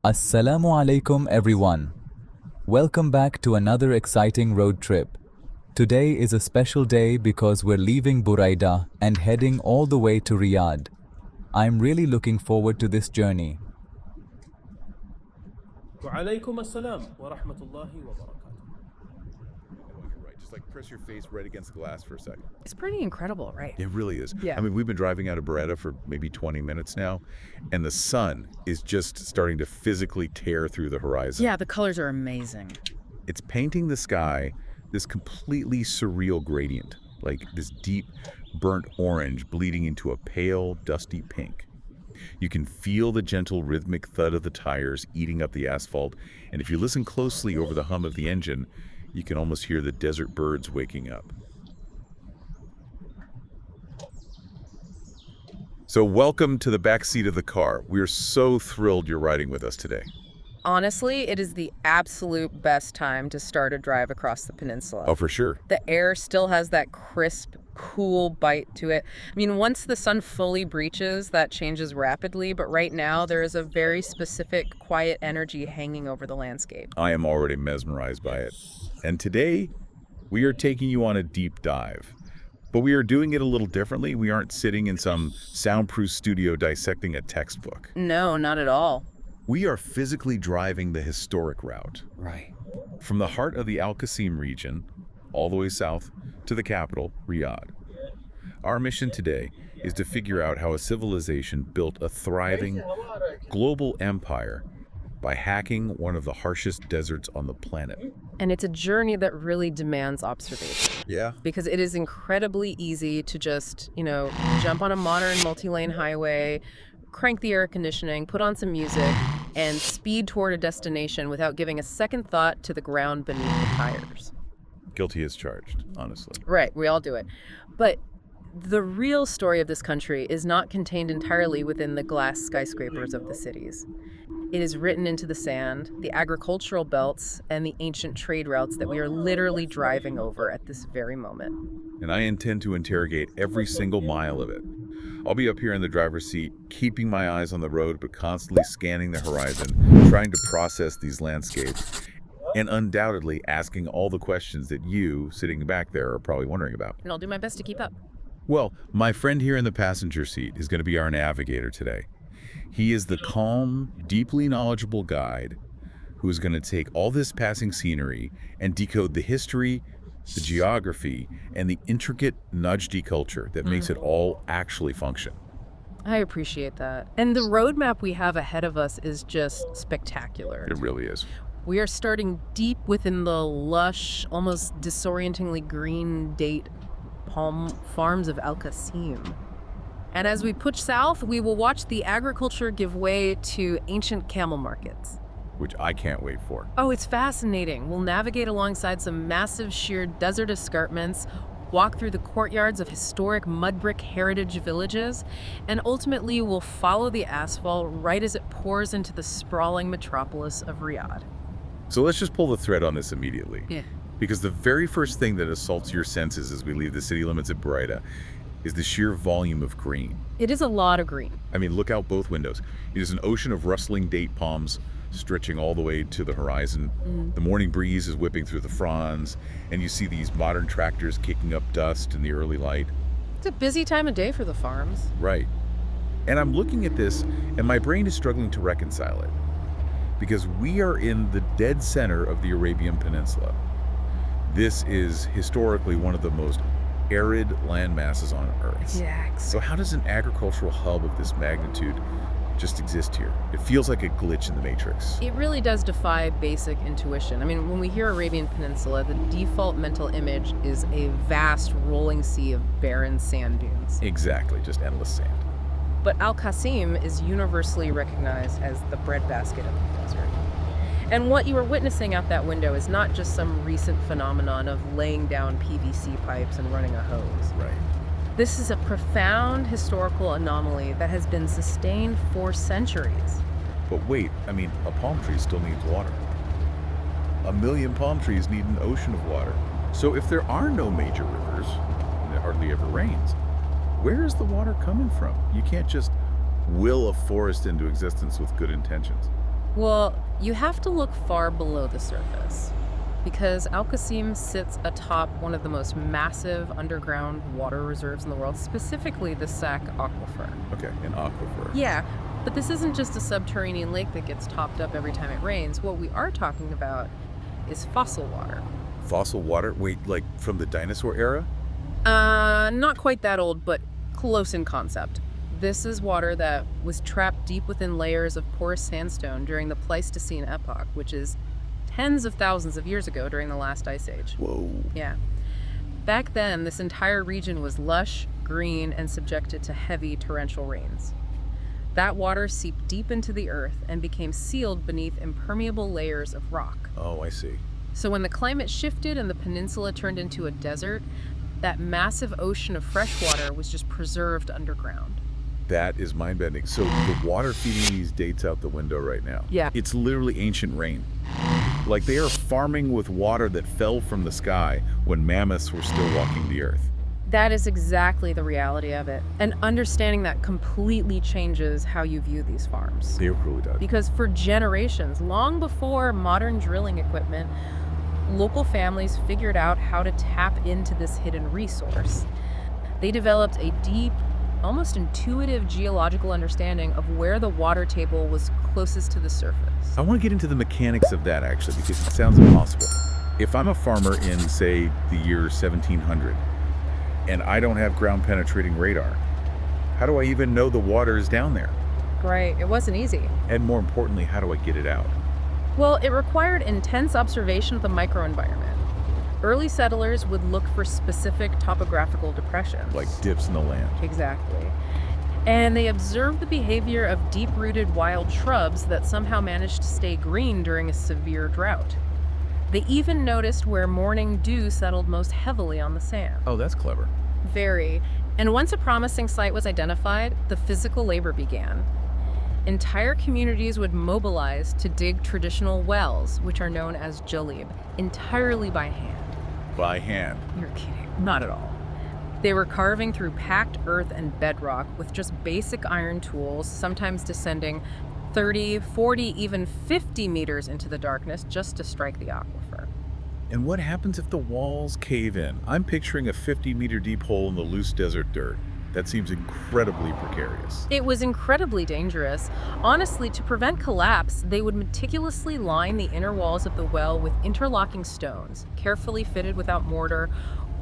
Assalamu alaikum everyone. Welcome back to another exciting road trip. Today is a special day because we're leaving Buraydah and heading all the way to Riyadh. I'm really looking forward to this journey. وعليكم السلام ورحمة الله وبركاته. You're right. Just like press your face right against the glass for a second. It's pretty incredible, right? It really is. Yeah. I mean, we've been driving out of Buraydah for maybe 20 minutes now, and the sun is just starting to physically tear through the horizon. Yeah, the colors are amazing. It's painting the sky this completely surreal gradient, like this deep, burnt orange bleeding into a pale, dusty pink. You can feel the gentle rhythmic thud of the tires eating up the asphalt, and if you listen closely over the hum of the engine, you can almost hear the desert birds waking up. So welcome to the back seat of the car. We're so thrilled you're riding with us today. Honestly, it is the absolute best time to start a drive across the peninsula. Oh, for sure. The air still has that crisp, cool bite to it. I mean, once the sun fully breaches, that changes rapidly, but right now there is a very specific, quiet energy hanging over the landscape. I am already mesmerized by it. And today, we are taking you on a deep dive. But we are doing it a little differently. We aren't sitting in some soundproof studio dissecting a textbook. No, not at all. We are physically driving the historic route. Right. From the heart of the Al Qassim region, all the way south to the capital, Riyadh. Our mission today is to figure out how a civilization built a thriving global empire by hacking one of the harshest deserts on the planet. And it's a journey that really demands observation. Yeah. Because it is incredibly easy to just, jump on a modern multi-lane highway, crank the air conditioning, put on some music, and speed toward a destination without giving a second thought to the ground beneath the tires. Guilty as charged, honestly. Right, we all do it. But the real story of this country is not contained entirely within the glass skyscrapers of the cities. It is written into the sand, the agricultural belts, and the ancient trade routes that we are literally driving over at this very moment. And I intend to interrogate every single mile of it. I'll be up here in the driver's seat, keeping my eyes on the road, but constantly scanning the horizon, trying to process these landscapes, and undoubtedly asking all the questions that you, sitting back there, are probably wondering about. And I'll do my best to keep up. Well, my friend here in the passenger seat is going to be our navigator today. He is the calm, deeply knowledgeable guide who is going to take all this passing scenery and decode the history, the geography, and the intricate Najdi culture that makes it all actually function. I appreciate that. And the roadmap we have ahead of us is just spectacular. It really is. We are starting deep within the lush, almost disorientingly green date palm farms of Al Qassim. And as we push south, we will watch the agriculture give way to ancient camel markets. Which I can't wait for. Oh, it's fascinating. We'll navigate alongside some massive sheer desert escarpments, walk through the courtyards of historic mud brick heritage villages, and ultimately we'll follow the asphalt right as it pours into the sprawling metropolis of Riyadh. So let's just pull the thread on this immediately. Yeah. Because the very first thing that assaults your senses as we leave the city limits at Buraydah is the sheer volume of green. It is a lot of green. I mean, look out both windows. It is an ocean of rustling date palms stretching all the way to the horizon. The morning breeze is whipping through the fronds, and you see these modern tractors kicking up dust in the early light. It's a busy time of day for the farms. Right. And I'm looking at this, and my brain is struggling to reconcile it. Because we are in the dead center of the Arabian Peninsula. This is historically one of the most arid land masses on Earth. Yeah. So how does an agricultural hub of this magnitude just exist here? It feels like a glitch in the matrix. It really does defy basic intuition. I mean, when we hear Arabian Peninsula, the default mental image is a vast rolling sea of barren sand dunes. Exactly, just endless sand. But Al Qassim is universally recognized as the breadbasket of the desert. And what you are witnessing out that window is not just some recent phenomenon of laying down PVC pipes and running a hose. Right. This is a profound historical anomaly that has been sustained for centuries. But wait, I mean, a palm tree still needs water. 1 million palm trees need an ocean of water. So if there are no major rivers, and it hardly ever rains, where is the water coming from? You can't just will a forest into existence with good intentions. Well, you have to look far below the surface because Al Qassim sits atop one of the most massive underground water reserves in the world, specifically the Sac Aquifer. Okay, an aquifer. Yeah, but this isn't just a subterranean lake that gets topped up every time it rains. What we are talking about is fossil water. Fossil water? Wait, like from the dinosaur era? Not quite that old, but close in concept. This is water that was trapped deep within layers of porous sandstone during the Pleistocene epoch, which is tens of thousands of years ago during the last ice age. Whoa. Yeah. Back then, this entire region was lush, green, and subjected to heavy torrential rains. That water seeped deep into the earth and became sealed beneath impermeable layers of rock. Oh, I see. So when the climate shifted and the peninsula turned into a desert, that massive ocean of fresh water was just preserved underground. That is mind-bending. So the water feeding these dates out the window right now. Yeah. It's literally ancient rain. Like they are farming with water that fell from the sky when mammoths were still walking the earth. That is exactly the reality of it. And understanding that completely changes how you view these farms. It really does. Because for generations, long before modern drilling equipment, local families figured out how to tap into this hidden resource. They developed a deep, almost intuitive geological understanding of where the water table was closest to the surface. I want to get into the mechanics of that actually because it sounds impossible. If I'm a farmer in, say, the year 1700 and I don't have ground penetrating radar, how do I even know the water is down there? Right, it wasn't easy. And more importantly, how do I get it out? Well, it required intense observation of the microenvironment. Early settlers would look for specific topographical depressions. Like dips in the land. Exactly. And they observed the behavior of deep-rooted wild shrubs that somehow managed to stay green during a severe drought. They even noticed where morning dew settled most heavily on the sand. Oh, that's clever. Very. And once a promising site was identified, the physical labor began. Entire communities would mobilize to dig traditional wells, which are known as jalib, entirely by hand. By hand. You're kidding. Not at all. They were carving through packed earth and bedrock with just basic iron tools, sometimes descending 30, 40, even 50 meters into the darkness just to strike the aquifer. And what happens if the walls cave in? I'm picturing a 50-meter deep hole in the loose desert dirt. That seems incredibly precarious. It was incredibly dangerous. Honestly, to prevent collapse, they would meticulously line the inner walls of the well with interlocking stones, carefully fitted without mortar,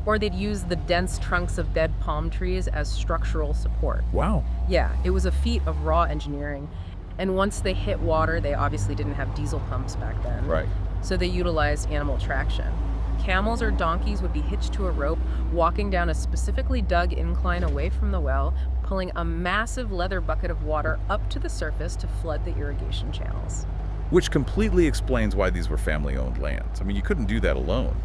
or they'd use the dense trunks of dead palm trees as structural support. Wow. Yeah, it was a feat of raw engineering. And once they hit water, they obviously didn't have diesel pumps back then. Right. So they utilized animal traction. Camels or donkeys would be hitched to a rope, walking down a specifically dug incline away from the well, pulling a massive leather bucket of water up to the surface to flood the irrigation channels. Which completely explains why these were family-owned lands. I mean, you couldn't do that alone.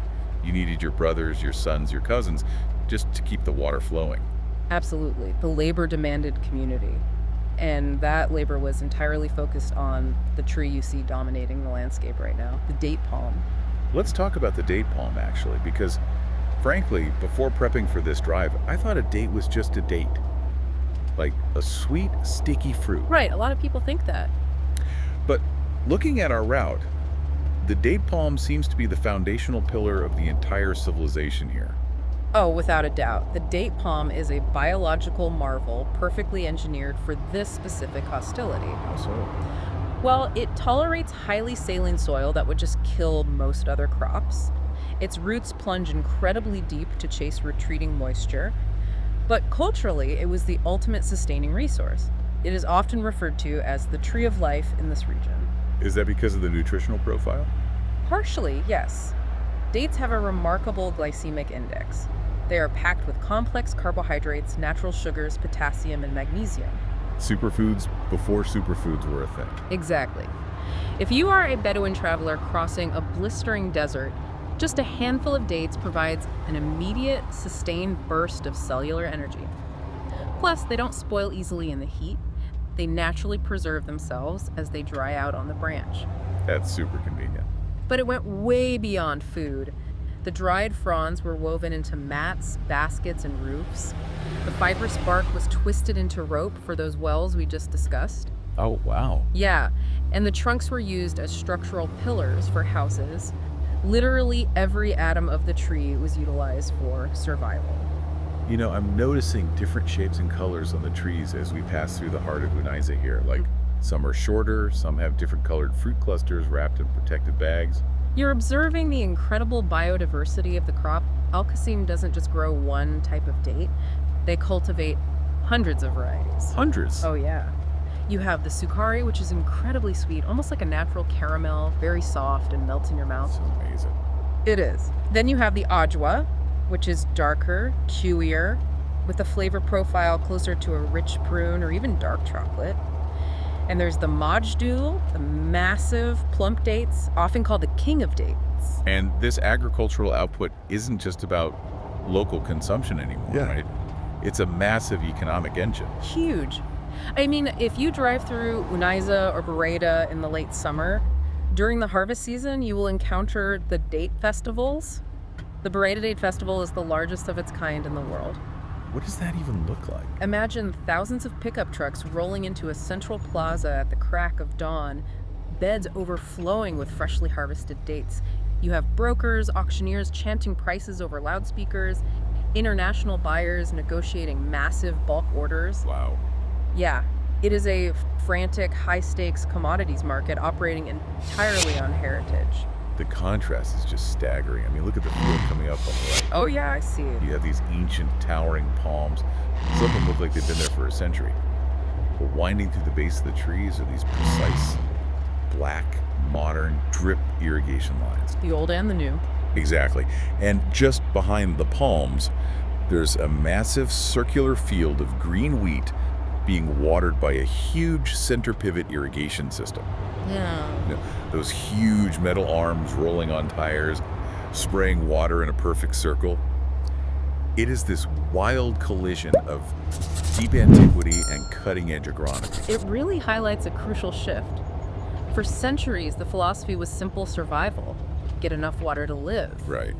You needed your brothers, your sons, your cousins, just to keep the water flowing. Absolutely. The labor demanded community. And that labor was entirely focused on the tree you see dominating the landscape right now, the date palm. Let's talk about the date palm, actually, because, frankly, before prepping for this drive, I thought a date was just a date. Like a sweet, sticky fruit. Right, a lot of people think that. But looking at our route, the date palm seems to be the foundational pillar of the entire civilization here. Oh, without a doubt. The date palm is a biological marvel perfectly engineered for this specific hostility. How so? Well, it tolerates highly saline soil that would just kill most other crops. Its roots plunge incredibly deep to chase retreating moisture. But culturally, it was the ultimate sustaining resource. It is often referred to as the tree of life in this region. Is that because of the nutritional profile? Partially, yes. Dates have a remarkable glycemic index. They are packed with complex carbohydrates, natural sugars, potassium, and magnesium. Superfoods before superfoods were a thing. Exactly. If you are a Bedouin traveler crossing a blistering desert, just a handful of dates provides an immediate, sustained burst of cellular energy. Plus, they don't spoil easily in the heat. They naturally preserve themselves as they dry out on the branch. That's super convenient. But it went way beyond food. The dried fronds were woven into mats, baskets, and roofs. The fibrous bark was twisted into rope for those wells we just discussed. Oh, wow. Yeah, and the trunks were used as structural pillars for houses. Literally every atom of the tree was utilized for survival. You know, I'm noticing different shapes and colors on the trees as we pass through the heart of Unaizah here. Like, some are shorter, some have different colored fruit clusters wrapped in protected bags. You're observing the incredible biodiversity of the crop. Al Qassim doesn't just grow one type of date, they cultivate hundreds of varieties. Hundreds. Oh, yeah. You have the sukari, which is incredibly sweet, almost like a natural caramel, very soft and melts in your mouth. This is amazing. It is. Then you have the ajwa, which is darker, chewier, with a flavor profile closer to a rich prune or even dark chocolate. And there's the majdul, the massive plump dates, often called the king of dates. And this agricultural output isn't just about local consumption anymore, Yeah. right? It's a massive economic engine. Huge. I mean, if you drive through Unaizah or Buraydah in the late summer, during the harvest season, you will encounter the date festivals. The Buraydah Date Festival is the largest of its kind in the world. What does that even look like? Imagine thousands of pickup trucks rolling into a central plaza at the crack of dawn, beds overflowing with freshly harvested dates. You have brokers, auctioneers chanting prices over loudspeakers, international buyers negotiating massive bulk orders. Wow. Yeah, it is a frantic, high-stakes commodities market operating entirely on heritage. The contrast is just staggering. I mean, look at the field coming up on the right. Oh yeah, I see it. You have these ancient, towering palms. Some of them look like they've been there for a century. But winding through the base of the trees are these precise, black, modern drip irrigation lines. The old and the new. Exactly. And just behind the palms, there's a massive circular field of green wheat being watered by a huge center pivot irrigation system. Yeah. You know, those huge metal arms rolling on tires, spraying water in a perfect circle. It is this wild collision of deep antiquity and cutting-edge agronomy. It really highlights a crucial shift. For centuries, the philosophy was simple survival, get enough water to live. Right.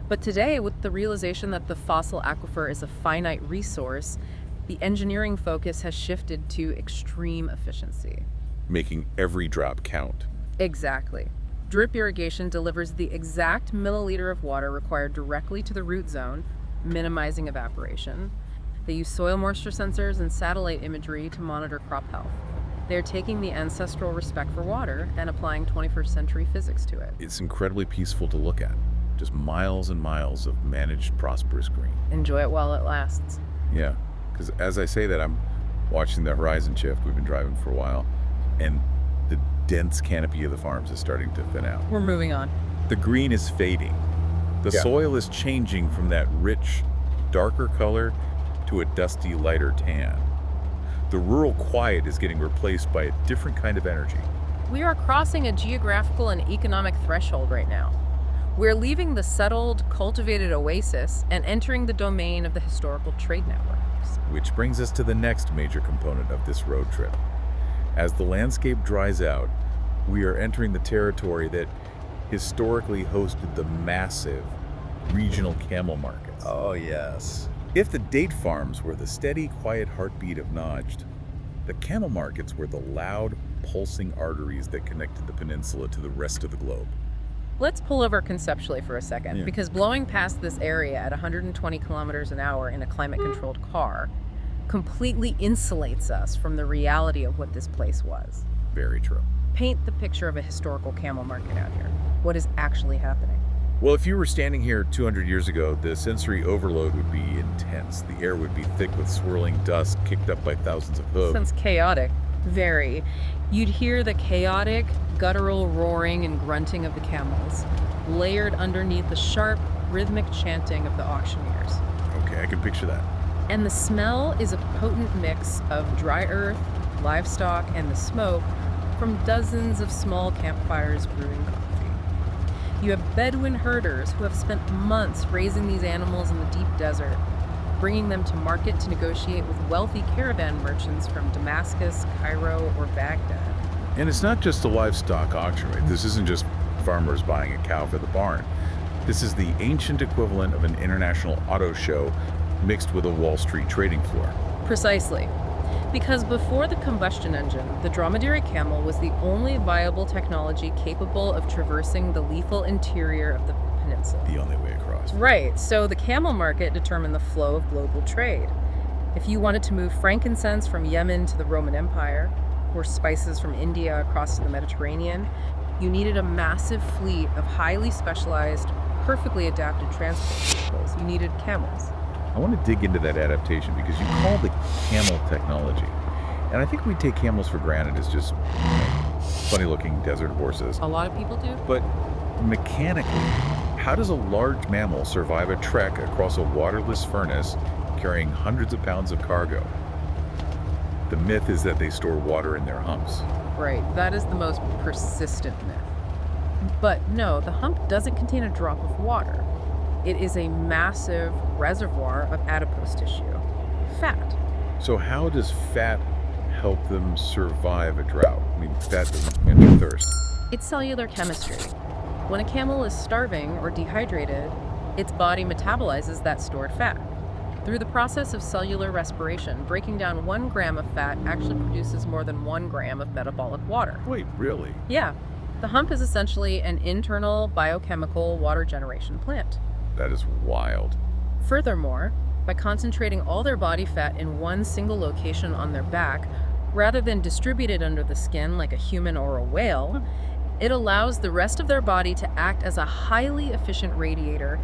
But today, with the realization that the fossil aquifer is a finite resource, the engineering focus has shifted to extreme efficiency. Making every drop count. Exactly. Drip irrigation delivers the exact milliliter of water required directly to the root zone, minimizing evaporation. They use soil moisture sensors and satellite imagery to monitor crop health. They're taking the ancestral respect for water and applying 21st century physics to it. It's incredibly peaceful to look at. Just miles and miles of managed, prosperous green. Enjoy it while it lasts. Yeah, because as I say that, I'm watching the horizon shift. We've been driving for a while, and the dense canopy of the farms is starting to thin out. We're moving on. The green is fading. The Yeah. soil is changing from that rich, darker color to a dusty, lighter tan. The rural quiet is getting replaced by a different kind of energy. We are crossing a geographical and economic threshold right now. We're leaving the settled, cultivated oasis and entering the domain of the historical trade networks. Which brings us to the next major component of this road trip. As the landscape dries out, we are entering the territory that historically hosted the massive regional camel markets. Oh, yes. If the date farms were the steady, quiet heartbeat of Najd, the camel markets were the loud, pulsing arteries that connected the peninsula to the rest of the globe. Let's pull over conceptually for a second, Yeah. because blowing past this area at 120 kilometers an hour in a climate-controlled car completely insulates us from the reality of what this place was. Very true. Paint the picture of a historical camel market out here. What is actually happening? Well, if you were standing here 200 years ago, the sensory overload would be intense. The air would be thick with swirling dust kicked up by thousands of hooves. Sounds chaotic. Very. You'd hear the chaotic, guttural roaring and grunting of the camels, layered underneath the sharp, rhythmic chanting of the auctioneers. Okay, I can picture that. And the smell is a potent mix of dry earth, livestock, and the smoke from dozens of small campfires brewing coffee. You have Bedouin herders who have spent months raising these animals in the deep desert, bringing them to market to negotiate with wealthy caravan merchants from Damascus, Cairo, or Baghdad. And it's not just a livestock auction, right? This isn't just farmers buying a cow for the barn. This is the ancient equivalent of an international auto show mixed with a Wall Street trading floor. Precisely. Because before the combustion engine, the dromedary camel was the only viable technology capable of traversing the lethal interior of the peninsula. The only way across. Right, so the camel market determined the flow of global trade. If you wanted to move frankincense from Yemen to the Roman Empire, or spices from India across to the Mediterranean, you needed a massive fleet of highly specialized, perfectly adapted transport vehicles. You needed camels. I want to dig into that adaptation because you call the camel technology. And I think we take camels for granted as just funny-looking desert horses. A lot of people do. But mechanically, how does a large mammal survive a trek across a waterless furnace carrying hundreds of pounds of cargo? The myth is that they store water in their humps. Right, that is the most persistent myth. But no, the hump doesn't contain a drop of water. It is a massive reservoir of adipose tissue, fat. So how does fat help them survive a drought? I mean, fat doesn't quench thirst. It's cellular chemistry. When a camel is starving or dehydrated, its body metabolizes that stored fat. Through the process of cellular respiration, breaking down 1 gram of fat actually produces more than 1 gram of metabolic water. Wait, really? Yeah. The hump is essentially an internal biochemical water generation plant. That is wild. Furthermore, by concentrating all their body fat in one single location on their back, rather than distributed under the skin like a human or a whale, it allows the rest of their body to act as a highly efficient radiator,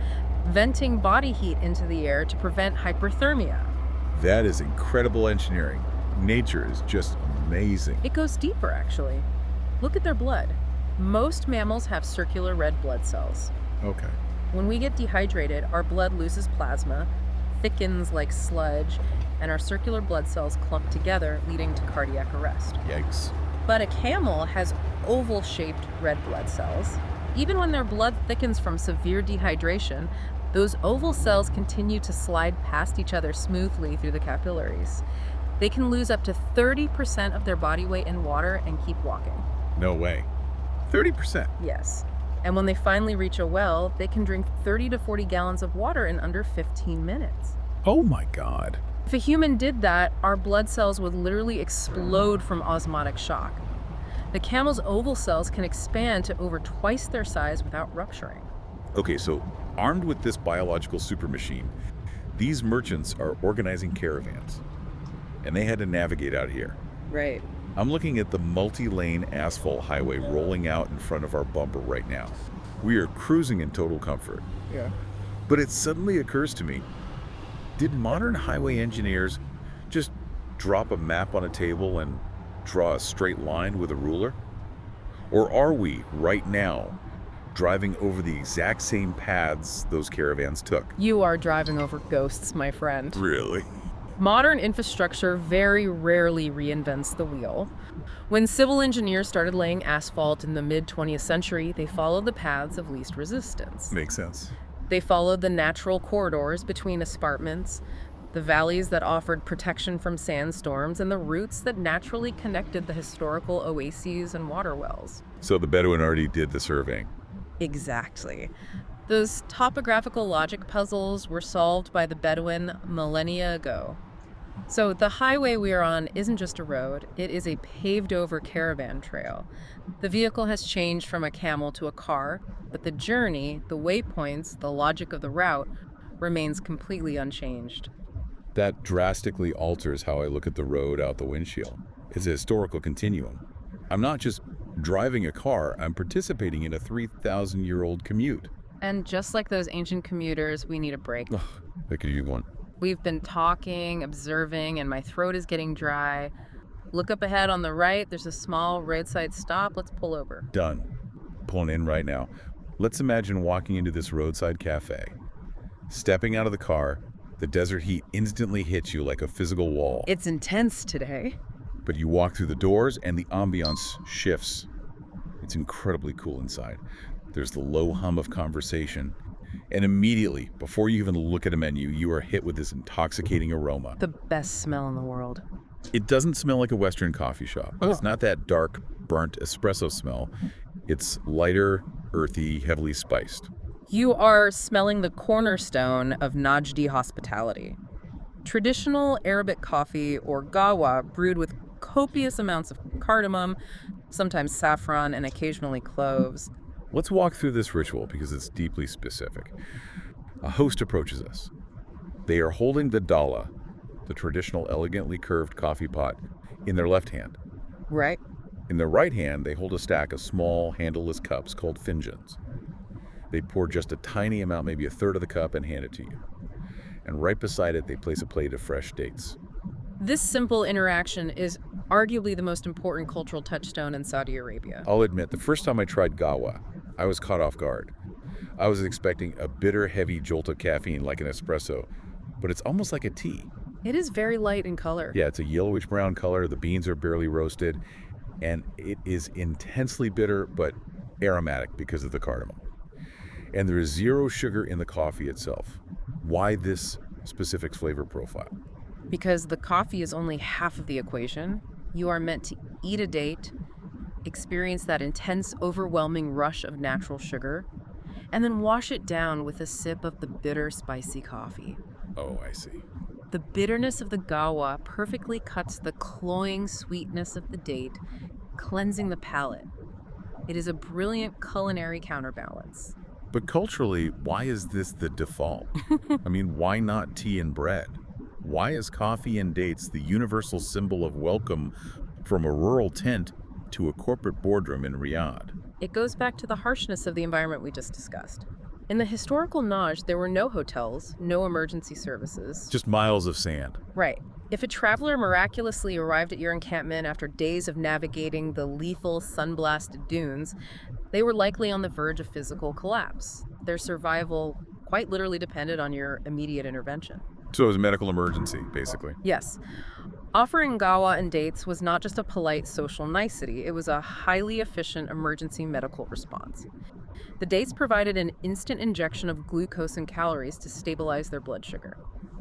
venting body heat into the air to prevent hyperthermia. That is incredible engineering. Nature is just amazing. It goes deeper, actually. Look at their blood. Most mammals have circular red blood cells. Okay. When we get dehydrated, our blood loses plasma, thickens like sludge, and our circular blood cells clump together, leading to cardiac arrest. Yikes. But a camel has oval-shaped red blood cells. Even when their blood thickens from severe dehydration, those oval cells continue to slide past each other smoothly through the capillaries. They can lose up to 30% of their body weight in water and keep walking. No way. 30%. Yes. And when they finally reach a well, they can drink 30 to 40 gallons of water in under 15 minutes. Oh my God. If a human did that, our blood cells would literally explode from osmotic shock. The camel's oval cells can expand to over twice their size without rupturing. Okay, so armed with this biological super machine, these merchants are organizing caravans, and they had to navigate out here. Right. I'm looking at the multi-lane asphalt highway rolling out in front of our bumper right now. We are cruising in total comfort. Yeah. But it suddenly occurs to me, did modern highway engineers just drop a map on a table and draw a straight line with a ruler? Or are we, right now, driving over the exact same paths those caravans took? You are driving over ghosts, my friend. Really? Modern infrastructure very rarely reinvents the wheel. When civil engineers started laying asphalt in the mid-20th century, they followed the paths of least resistance. Makes sense. They followed the natural corridors between escarpments, the valleys that offered protection from sandstorms, and the routes that naturally connected the historical oases and water wells. So the Bedouin already did the surveying. Exactly. Those topographical logic puzzles were solved by the Bedouin millennia ago. So the highway we are on isn't just a road, it is a paved-over caravan trail. The vehicle has changed from a camel to a car, but the journey, the waypoints, the logic of the route remains completely unchanged. That drastically alters how I look at the road out the windshield. It's a historical continuum. I'm not just driving a car, I'm participating in a 3,000-year-old commute. And just like those ancient commuters, we need a break. Ugh, I could use one. We've been talking, observing, and my throat is getting dry. Look up ahead on the right, there's a small roadside stop. Let's pull over. Done. Pulling in right now. Let's imagine walking into this roadside cafe. Stepping out of the car, the desert heat instantly hits you like a physical wall. It's intense today. But you walk through the doors and the ambiance shifts. It's incredibly cool inside. There's the low hum of conversation. And immediately, before you even look at a menu, you are hit with this intoxicating aroma. The best smell in the world. It doesn't smell like a Western coffee shop. It's not that dark, burnt espresso smell. It's lighter, earthy, heavily spiced. You are smelling the cornerstone of Najdi hospitality. Traditional Arabic coffee, or gawa, brewed with copious amounts of cardamom, sometimes saffron, and occasionally cloves. Let's walk through this ritual because it's deeply specific. A host approaches us. They are holding the dala, the traditional elegantly curved coffee pot, in their left hand. Right? In their right hand, they hold a stack of small, handleless cups called finjans. They pour just a tiny amount, maybe a third of the cup, and hand it to you. And right beside it, they place a plate of fresh dates. This simple interaction is arguably the most important cultural touchstone in Saudi Arabia. I'll admit, the first time I tried gawa, I was caught off guard. I was expecting a bitter, heavy jolt of caffeine like an espresso, but it's almost like a tea. It is very light in color. Yeah, it's a yellowish-brown color, the beans are barely roasted, and it is intensely bitter but aromatic because of the cardamom. And there is zero sugar in the coffee itself. Why this specific flavor profile? Because the coffee is only half of the equation. You are meant to eat a date, experience that intense, overwhelming rush of natural sugar, and then wash it down with a sip of the bitter, spicy coffee. Oh, I see. The bitterness of the gawa perfectly cuts the cloying sweetness of the date, cleansing the palate. It is a brilliant culinary counterbalance. But culturally, why is this the default? I mean, why not tea and bread? Why is coffee and dates the universal symbol of welcome from a rural tent to a corporate boardroom in Riyadh? It goes back to the harshness of the environment we just discussed. In the historical Najd, there were no hotels, no emergency services. Just miles of sand. Right. If a traveler miraculously arrived at your encampment after days of navigating the lethal sun-blasted dunes, they were likely on the verge of physical collapse. Their survival quite literally depended on your immediate intervention. So it was a medical emergency, basically. Yes. Offering gawa and dates was not just a polite social nicety, it was a highly efficient emergency medical response. The dates provided an instant injection of glucose and calories to stabilize their blood sugar.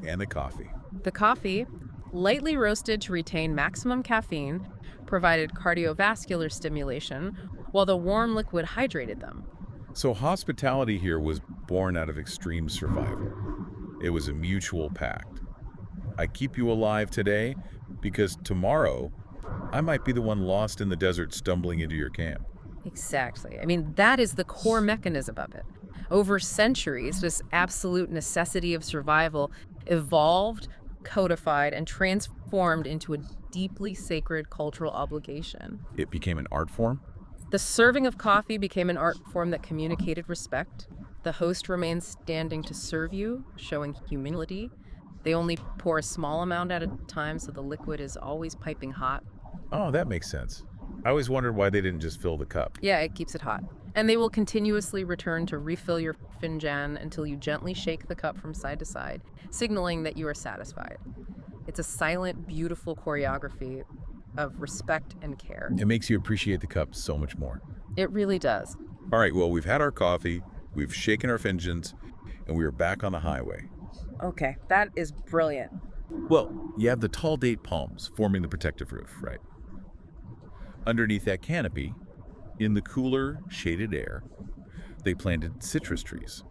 And the coffee. The coffee, lightly roasted to retain maximum caffeine, provided cardiovascular stimulation, while the warm liquid hydrated them. So hospitality here was born out of extreme survival. It was a mutual pact. I keep you alive today because tomorrow I might be the one lost in the desert stumbling into your camp. Exactly. I mean, that is the core mechanism of it. Over centuries, this absolute necessity of survival evolved, codified, and transformed into a deeply sacred cultural obligation. It became an art form? The serving of coffee became an art form that communicated respect. The host remains standing to serve you, showing humility. They only pour a small amount at a time, so the liquid is always piping hot. Oh, that makes sense. I always wondered why they didn't just fill the cup. Yeah, it keeps it hot. And they will continuously return to refill your finjan until you gently shake the cup from side to side, signaling that you are satisfied. It's a silent, beautiful choreography of respect and care. It makes you appreciate the cup so much more. It really does. All right, well, we've had our coffee, we've shaken our finjans, and we are back on the highway. Okay, that is brilliant. Well, you have the tall date palms forming the protective roof, right? Underneath that canopy, in the cooler, shaded air, they planted citrus trees.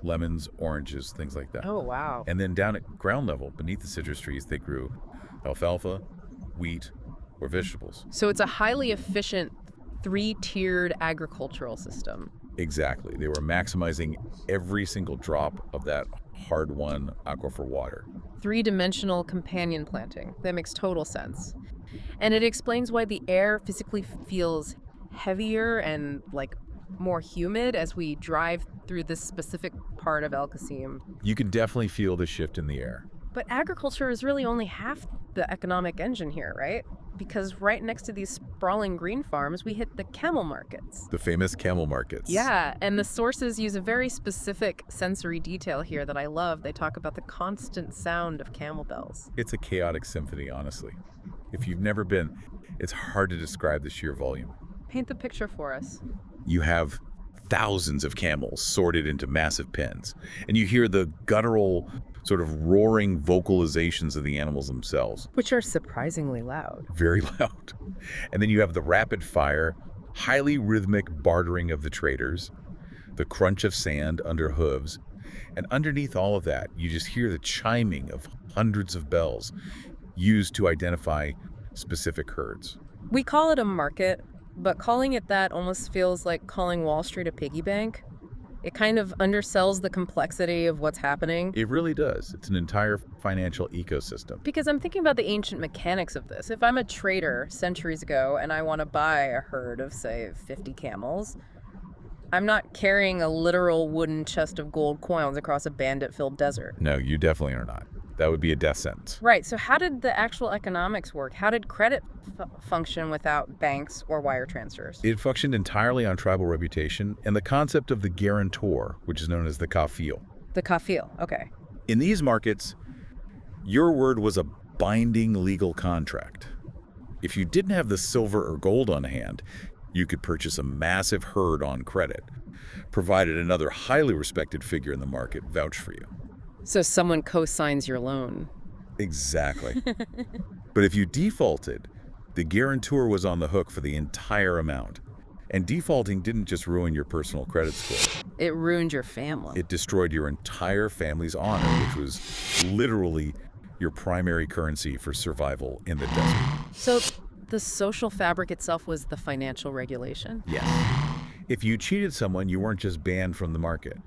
Lemons, oranges, things like that. Oh, wow. And then down at ground level, beneath the citrus trees, they grew alfalfa, wheat, or vegetables. So it's a highly efficient, three-tiered agricultural system. Exactly. They were maximizing every single drop of that hard-won aquifer water. Three-dimensional companion planting. That makes total sense. And it explains why the air physically feels heavier and more humid as we drive through this specific part of El Qassim. You can definitely feel the shift in the air. But agriculture is really only half the economic engine here, right? Because right next to these sprawling green farms, we hit the camel markets. The famous camel markets. Yeah, and the sources use a very specific sensory detail here that I love. They talk about the constant sound of camel bells. It's a chaotic symphony, honestly. If you've never been, it's hard to describe the sheer volume. Paint the picture for us. You have thousands of camels sorted into massive pens, and you hear the guttural, sort of roaring vocalizations of the animals themselves. Which are surprisingly loud. Very loud. And then you have the rapid fire, highly rhythmic bartering of the traders, the crunch of sand under hooves, and underneath all of that, you just hear the chiming of hundreds of bells used to identify specific herds. We call it a market, but calling it that almost feels like calling Wall Street a piggy bank. It kind of undersells the complexity of what's happening. It really does. It's an entire financial ecosystem. Because I'm thinking about the ancient mechanics of this. If I'm a trader centuries ago and I want to buy a herd of, say, 50 camels, I'm not carrying a literal wooden chest of gold coins across a bandit-filled desert. No, you definitely are not. That would be a death sentence. Right, so how did the actual economics work? How did credit function without banks or wire transfers? It functioned entirely on tribal reputation and the concept of the guarantor, which is known as the kafil. The kafil, okay. In these markets, your word was a binding legal contract. If you didn't have the silver or gold on hand, you could purchase a massive herd on credit, provided another highly respected figure in the market vouched for you. So someone co-signs your loan. Exactly. But if you defaulted, the guarantor was on the hook for the entire amount. And defaulting didn't just ruin your personal credit score. It ruined your family. It destroyed your entire family's honor, which was literally your primary currency for survival in the desert. So the social fabric itself was the financial regulation? Yes. If you cheated someone, you weren't just banned from the market.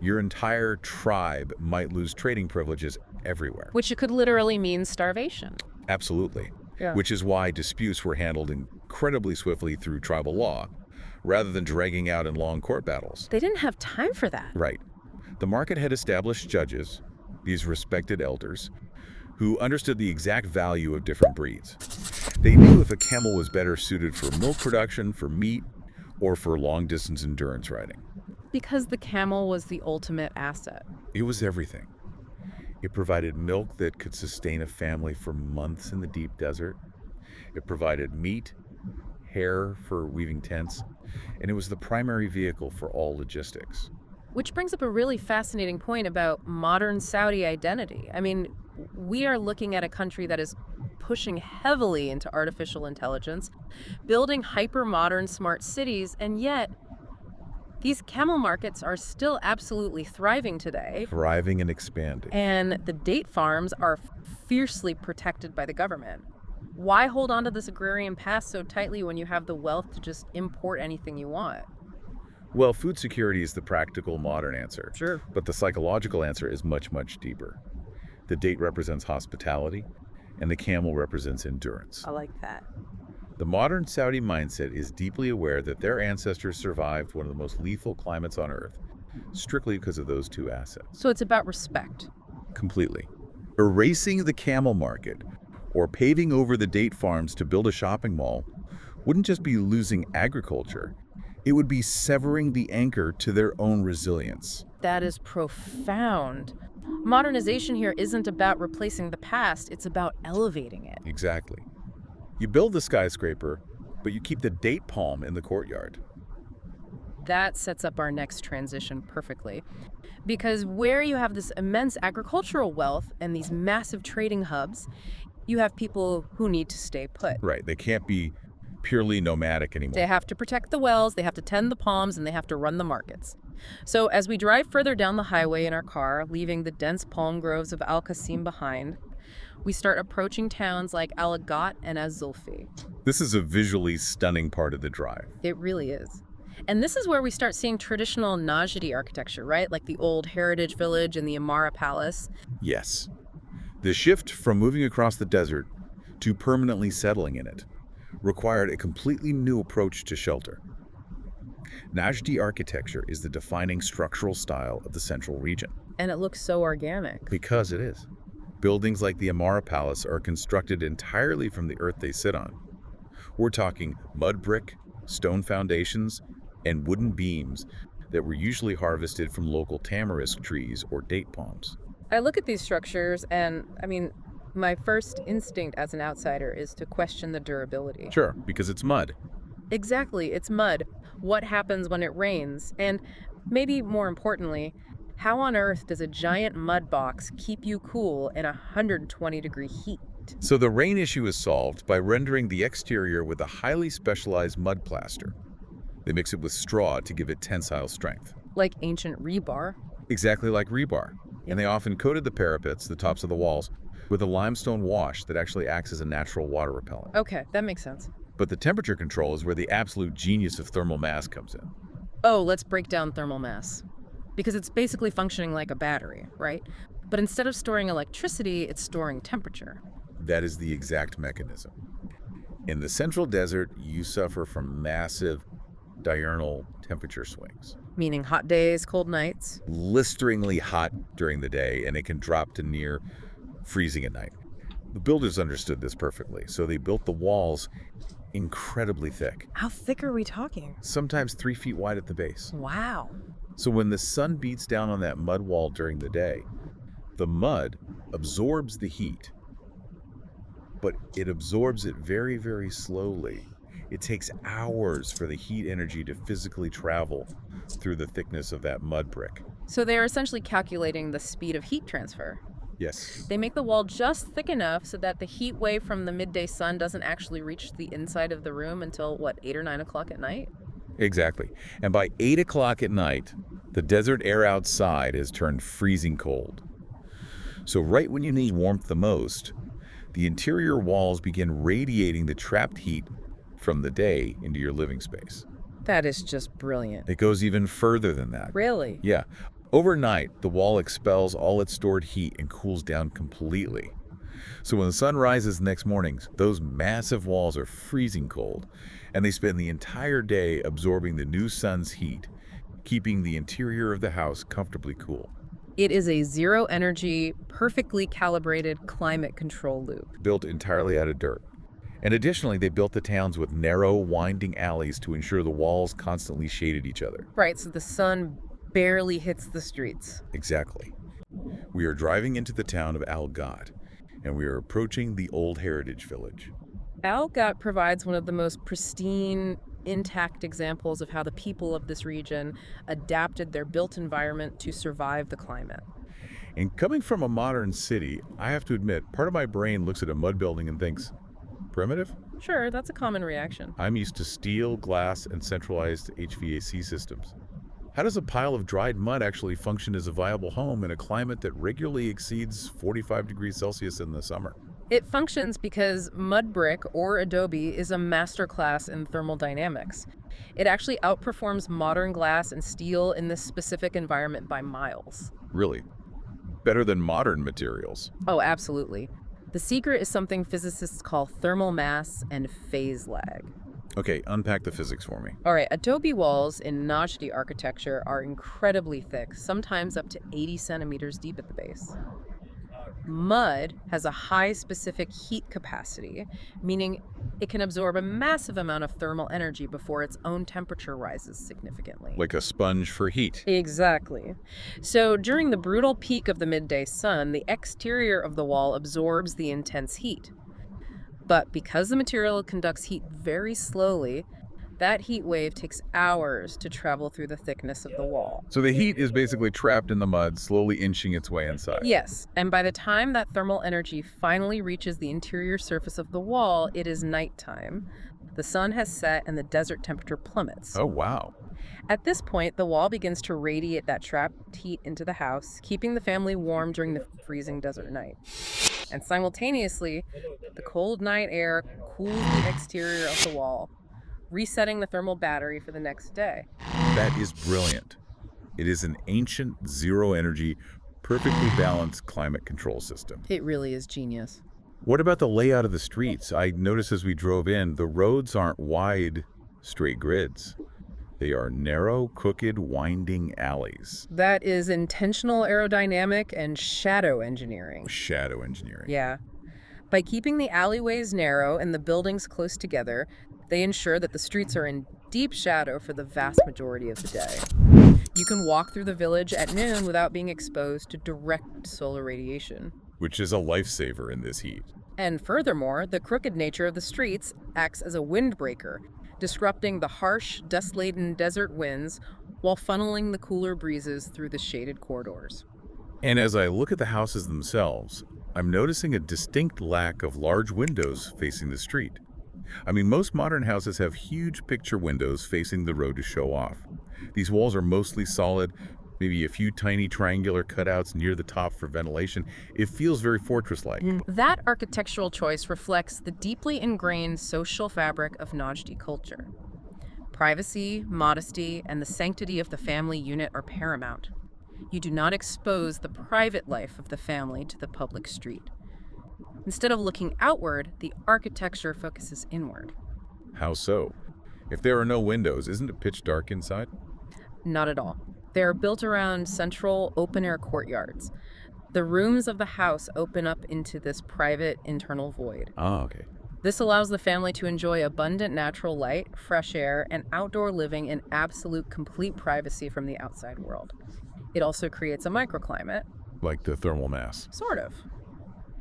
Your entire tribe might lose trading privileges everywhere. Which could literally mean starvation. Absolutely. Yeah. Which is why disputes were handled incredibly swiftly through tribal law, rather than dragging out in long court battles. They didn't have time for that. Right. The market had established judges, these respected elders, who understood the exact value of different breeds. They knew if a camel was better suited for milk production, for meat, or for long-distance endurance riding. Because the camel was the ultimate asset. It was everything. It provided milk that could sustain a family for months in the deep desert. It provided meat, hair for weaving tents, and it was the primary vehicle for all logistics. Which brings up a really fascinating point about modern Saudi identity. I mean, we are looking at a country that is pushing heavily into artificial intelligence, building hyper-modern smart cities, and yet these camel markets are still absolutely thriving today. Thriving and expanding. And the date farms are fiercely protected by the government. Why hold on to this agrarian past so tightly when you have the wealth to just import anything you want? Well, food security is the practical modern answer. Sure. But the psychological answer is much, much deeper. The date represents hospitality, and the camel represents endurance. I like that. The modern Saudi mindset is deeply aware that their ancestors survived one of the most lethal climates on Earth, strictly because of those two assets. So it's about respect. Completely. Erasing the camel market or paving over the date farms to build a shopping mall wouldn't just be losing agriculture, it would be severing the anchor to their own resilience. That is profound. Modernization here isn't about replacing the past, it's about elevating it. Exactly. You build the skyscraper, but you keep the date palm in the courtyard. That sets up our next transition perfectly. Because where you have this immense agricultural wealth and these massive trading hubs, you have people who need to stay put. Right, they can't be purely nomadic anymore. They have to protect the wells, they have to tend the palms, and they have to run the markets. So as we drive further down the highway in our car, leaving the dense palm groves of Al Qassim behind, we start approaching towns like Ghat and Az Zulfi. This is a visually stunning part of the drive. It really is. And this is where we start seeing traditional Najdi architecture, right? Like the old heritage village and the Amara Palace. Yes. The shift from moving across the desert to permanently settling in it required a completely new approach to shelter. Najdi architecture is the defining structural style of the central region. And it looks so organic. Because it is. Buildings like the Amara Palace are constructed entirely from the earth they sit on. We're talking mud brick, stone foundations, and wooden beams that were usually harvested from local tamarisk trees or date palms. I look at these structures and, my first instinct as an outsider is to question the durability. Sure, because it's mud. Exactly, it's mud. What happens when it rains? And maybe more importantly, how on earth does a giant mud box keep you cool in 120-degree heat? So the rain issue is solved by rendering the exterior with a highly specialized mud plaster. They mix it with straw to give it tensile strength. Like ancient rebar. Exactly like rebar. And they often coated the parapets, the tops of the walls, with a limestone wash that actually acts as a natural water repellent. Okay, that makes sense. But the temperature control is where the absolute genius of thermal mass comes in. Oh, let's break down thermal mass. Because it's basically functioning like a battery, right? But instead of storing electricity, it's storing temperature. That is the exact mechanism. In the central desert, you suffer from massive diurnal temperature swings. Meaning hot days, cold nights. Blisteringly hot during the day, and it can drop to near freezing at night. The builders understood this perfectly, so they built the walls incredibly thick, How thick are we talking? sometimes 3 feet wide at the base. Wow. So when the sun beats down on that mud wall during the day, the mud absorbs the heat, but it absorbs it very, very slowly. It takes hours for the heat energy to physically travel through the thickness of that mud brick. So they're essentially calculating the speed of heat transfer. Yes, They make the wall just thick enough so that the heat wave from the midday sun doesn't actually reach the inside of the room until, 8 or 9 o'clock at night? exactly. And by 8 o'clock at night, the desert air outside has turned freezing cold. So right when you need warmth the most, the interior walls begin radiating the trapped heat from the day into your living space. That is just brilliant. It goes even further than that. Really? Yeah. Overnight, the wall expels all its stored heat and cools down completely. So when the sun rises the next morning, those massive walls are freezing cold, and they spend the entire day absorbing the new sun's heat, keeping the interior of the house comfortably cool. It is a zero energy, perfectly calibrated climate control loop. Built entirely out of dirt. And additionally, they built the towns with narrow, winding alleys to ensure the walls constantly shaded each other. Right, so the sun barely hits the streets. Exactly. We are driving into the town of Ghat, and we are approaching the old heritage village. Ghat provides one of the most pristine, intact examples of how the people of this region adapted their built environment to survive the climate. And coming from a modern city, I have to admit, part of my brain looks at a mud building and thinks, primitive? Sure, that's a common reaction. I'm used to steel, glass, and centralized HVAC systems. How does a pile of dried mud actually function as a viable home in a climate that regularly exceeds 45 degrees Celsius in the summer? It functions because mud brick or adobe is a masterclass in thermodynamics. It actually outperforms modern glass and steel in this specific environment by miles. Really? Better than modern materials. Oh, absolutely. The secret is something physicists call thermal mass and phase lag. Okay, unpack the physics for me. All right, adobe walls in Najdi architecture are incredibly thick, sometimes up to 80 centimeters deep at the base. Mud has a high specific heat capacity, meaning it can absorb a massive amount of thermal energy before its own temperature rises significantly. Like a sponge for heat. Exactly. So during the brutal peak of the midday sun, the exterior of the wall absorbs the intense heat. But because the material conducts heat very slowly, that heat wave takes hours to travel through the thickness of the wall. So the heat is basically trapped in the mud, slowly inching its way inside. Yes, and by the time that thermal energy finally reaches the interior surface of the wall, it is nighttime. The sun has set and the desert temperature plummets. Oh, wow. At this point, the wall begins to radiate that trapped heat into the house, keeping the family warm during the freezing desert night. And simultaneously, the cold night air cools the exterior of the wall, resetting the thermal battery for the next day. That is brilliant. It is an ancient, zero-energy, perfectly balanced climate control system. It really is genius. What about the layout of the streets? I noticed as we drove in, the roads aren't wide, straight grids. They are narrow, crooked, winding alleys. That is intentional aerodynamic and shadow engineering. Shadow engineering. Yeah. By keeping the alleyways narrow and the buildings close together, they ensure that the streets are in deep shadow for the vast majority of the day. You can walk through the village at noon without being exposed to direct solar radiation. Which is a lifesaver in this heat. And furthermore, the crooked nature of the streets acts as a windbreaker, disrupting the harsh, dust-laden desert winds while funneling the cooler breezes through the shaded corridors. And as I look at the houses themselves, I'm noticing a distinct lack of large windows facing the street. I mean, most modern houses have huge picture windows facing the road to show off. These walls are mostly solid, Maybe a few tiny triangular cutouts near the top for ventilation. It feels very fortress-like. That architectural choice reflects the deeply ingrained social fabric of Najdi culture. Privacy, modesty, and the sanctity of the family unit are paramount. You do not expose the private life of the family to the public street. Instead of looking outward, the architecture focuses inward. How so? If there are no windows, isn't it pitch dark inside? Not at all. They are built around central open-air courtyards. The rooms of the house open up into this private internal void. Ah, okay. This allows the family to enjoy abundant natural light, fresh air, and outdoor living in absolute complete privacy from the outside world. It also creates a microclimate. Like the thermal mass. Sort of.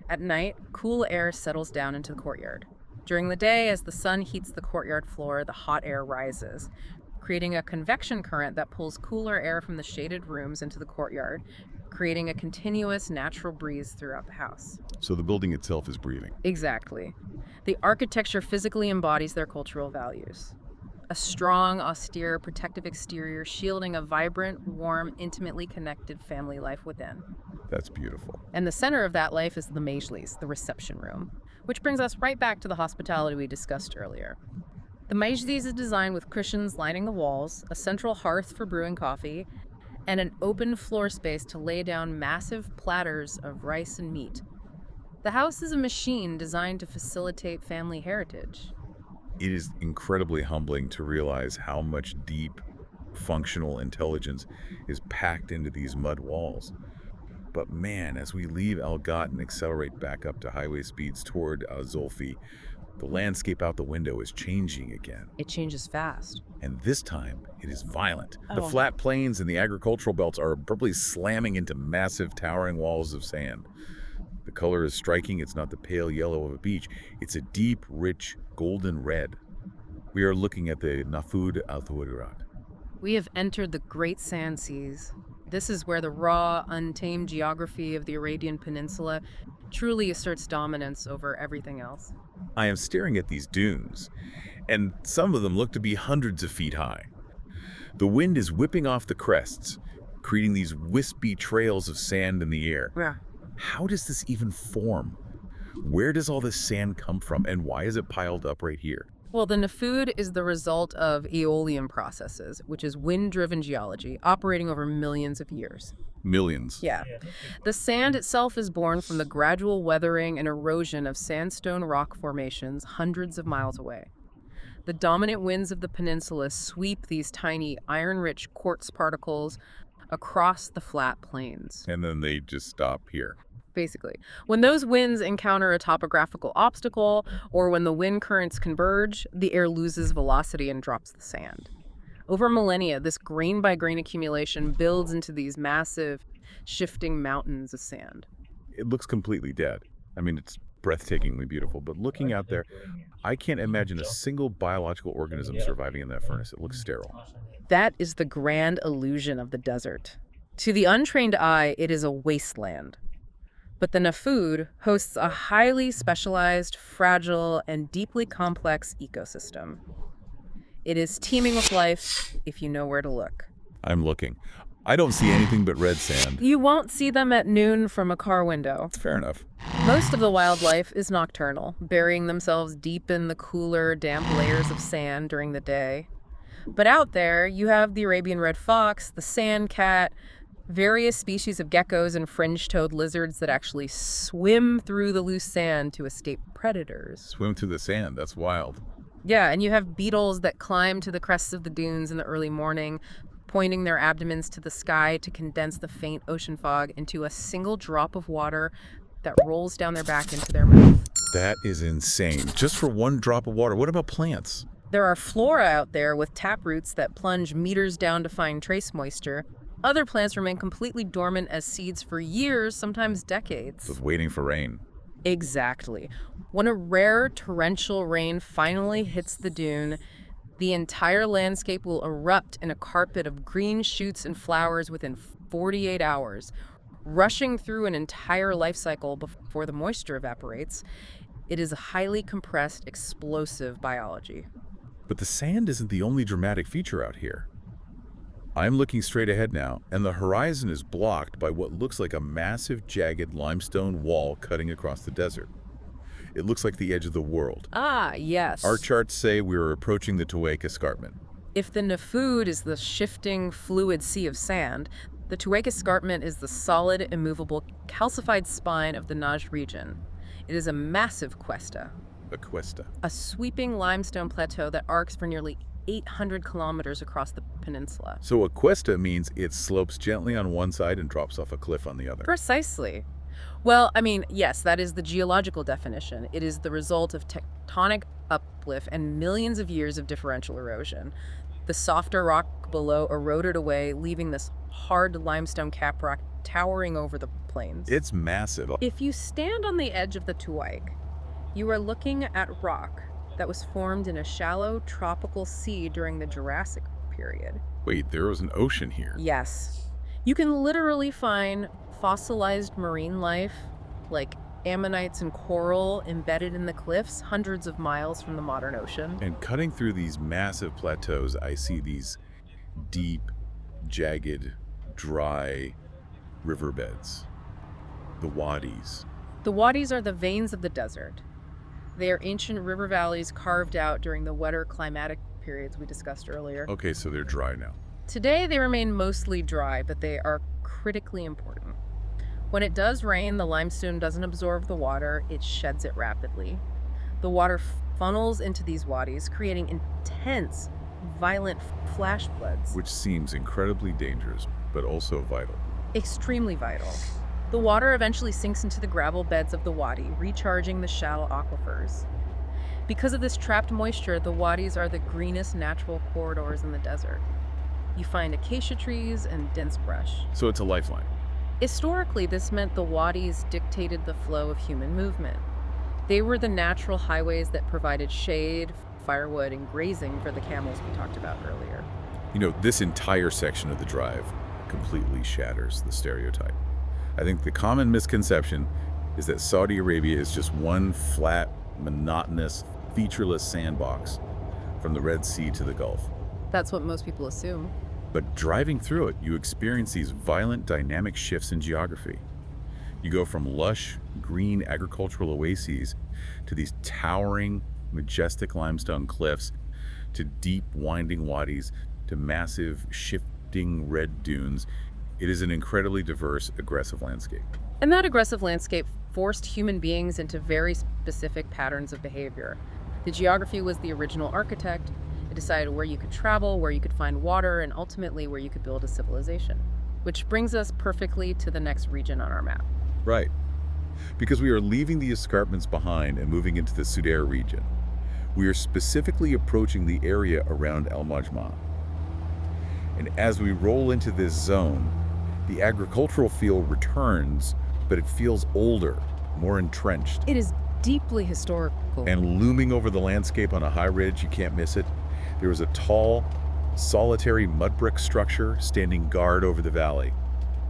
At night, cool air settles down into the courtyard. During the day, as the sun heats the courtyard floor, the hot air rises, creating a convection current that pulls cooler air from the shaded rooms into the courtyard, creating a continuous natural breeze throughout the house. So the building itself is breathing. Exactly. The architecture physically embodies their cultural values. A strong, austere, protective exterior shielding a vibrant, warm, intimately connected family life within. That's beautiful. And the center of that life is the majlis, the reception room, which brings us right back to the hospitality we discussed earlier. The majlis is designed with cushions lining the walls, a central hearth for brewing coffee, and an open floor space to lay down massive platters of rice and meat. The house is a machine designed to facilitate family heritage. It is incredibly humbling to realize how much deep, functional intelligence is packed into these mud walls. But man, as we leave Al Ghat and accelerate back up to highway speeds toward Az Zulfi, the landscape out the window is changing again. It changes fast. And this time, it is violent. The flat plains and the agricultural belts are abruptly slamming into massive, towering walls of sand. The color is striking. It's not the pale yellow of a beach. It's a deep, rich, golden red. We are looking at the Nafud al-Thuwayirat. We have entered the great sand seas. This is where the raw, untamed geography of the Arabian Peninsula truly asserts dominance over everything else. I am staring at these dunes, and some of them look to be hundreds of feet high. The wind is whipping off the crests, creating these wispy trails of sand in the air. Yeah. How does this even form? Where does all this sand come from, and why is it piled up right here? Well, the Nafud is the result of aeolian processes, which is wind-driven geology operating over millions of years. Millions. Yeah. The sand itself is born from the gradual weathering and erosion of sandstone rock formations hundreds of miles away. The dominant winds of the peninsula sweep these tiny iron-rich quartz particles across the flat plains. And then they just stop here. Basically. When those winds encounter a topographical obstacle, or when the wind currents converge, the air loses velocity and drops the sand. Over millennia, this grain-by-grain accumulation builds into these massive, shifting mountains of sand. It looks completely dead. I mean, it's breathtakingly beautiful, but looking out there, I can't imagine a single biological organism surviving in that furnace. It looks sterile. That is the grand illusion of the desert. To the untrained eye, it is a wasteland. But the Nafud hosts a highly specialized, fragile, and deeply complex ecosystem. It is teeming with life if you know where to look. I'm looking. I don't see anything but red sand. You won't see them at noon from a car window. Fair enough. Most of the wildlife is nocturnal, burying themselves deep in the cooler, damp layers of sand during the day. But out there, you have the Arabian red fox, the sand cat, various species of geckos and fringe-toed lizards that actually swim through the loose sand to escape predators. Swim through the sand. That's wild. Yeah, and you have beetles that climb to the crests of the dunes in the early morning, pointing their abdomens to the sky to condense the faint ocean fog into a single drop of water that rolls down their back into their mouth. That is insane. Just for one drop of water. What about plants? There are flora out there with taproots that plunge meters down to find trace moisture. Other plants remain completely dormant as seeds for years, sometimes decades. Just waiting for rain. Exactly. When a rare torrential rain finally hits the dune, the entire landscape will erupt in a carpet of green shoots and flowers within 48 hours, rushing through an entire life cycle before the moisture evaporates. It is a highly compressed, explosive biology. But the sand isn't the only dramatic feature out here. I'm looking straight ahead now, and the horizon is blocked by what looks like a massive, jagged limestone wall cutting across the desert. It looks like the edge of the world. Ah, yes. Our charts say we are approaching the Tuwaiq Escarpment. If the Nafud is the shifting, fluid sea of sand, the Tuwaiq Escarpment is the solid, immovable, calcified spine of the Najd region. It is a massive cuesta, A cuesta. a sweeping limestone plateau that arcs for nearly 800 kilometers across the peninsula. So a cuesta means it slopes gently on one side and drops off a cliff on the other. Precisely. Well, I mean, yes, that is the geological definition. It is the result of tectonic uplift and millions of years of differential erosion. The softer rock below eroded away, leaving this hard limestone caprock towering over the plains. It's massive. If you stand on the edge of the Tuwaiq, you are looking at rock that was formed in a shallow tropical sea during the Jurassic period. Wait, there was an ocean here. Yes. You can literally find fossilized marine life, like ammonites and coral, embedded in the cliffs hundreds of miles from the modern ocean. And cutting through these massive plateaus, I see these deep, jagged, dry riverbeds. The wadis. The wadis are the veins of the desert. They are ancient river valleys carved out during the wetter climatic periods we discussed earlier. Okay, so they're dry now. Today they remain mostly dry, but they are critically important. When it does rain, the limestone doesn't absorb the water, it sheds it rapidly. The water funnels into these wadis, creating intense, violent flash floods. Which seems incredibly dangerous, but also vital. Extremely vital. The water eventually sinks into the gravel beds of the wadi, recharging the shallow aquifers. Because of this trapped moisture, the wadis are the greenest natural corridors in the desert. You find acacia trees and dense brush. So it's a lifeline. Historically, this meant the wadis dictated the flow of human movement. They were the natural highways that provided shade, firewood, and grazing for the camels we talked about earlier. You know, this entire section of the drive completely shatters the stereotype. I think the common misconception is that Saudi Arabia is just one flat, monotonous, featureless sandbox from the Red Sea to the Gulf. That's what most people assume. But driving through it, you experience these violent, dynamic shifts in geography. You go from lush, green agricultural oases to these towering, majestic limestone cliffs, to deep, winding wadis, to massive, shifting red dunes. It is an incredibly diverse, aggressive landscape. And that aggressive landscape forced human beings into very specific patterns of behavior. The geography was the original architect. It decided where you could travel, where you could find water, and ultimately where you could build a civilization. Which brings us perfectly to the next region on our map. Right. Because we are leaving the escarpments behind and moving into the Sudair region. We are specifically approaching the area around Majma'ah. And as we roll into this zone, the agricultural feel returns, but it feels older, more entrenched. It is deeply historical. And looming over the landscape on a high ridge, you can't miss it, there is a tall, solitary mud brick structure standing guard over the valley.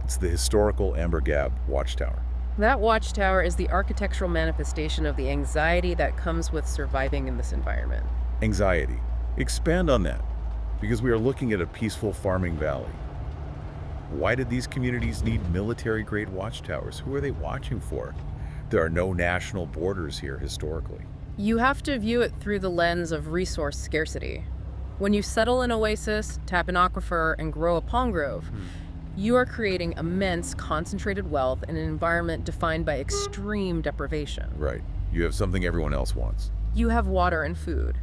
It's the historical Amber Gab watchtower. That watchtower is the architectural manifestation of the anxiety that comes with surviving in this environment. Anxiety. Expand on that, because we are looking at a peaceful farming valley. Why did these communities need military-grade watchtowers? Who are they watching for? There are no national borders here historically. You have to view it through the lens of resource scarcity. When you settle an oasis, tap an aquifer, and grow a palm grove, you are creating immense concentrated wealth in an environment defined by extreme deprivation. Right. You have something everyone else wants. You have water and food.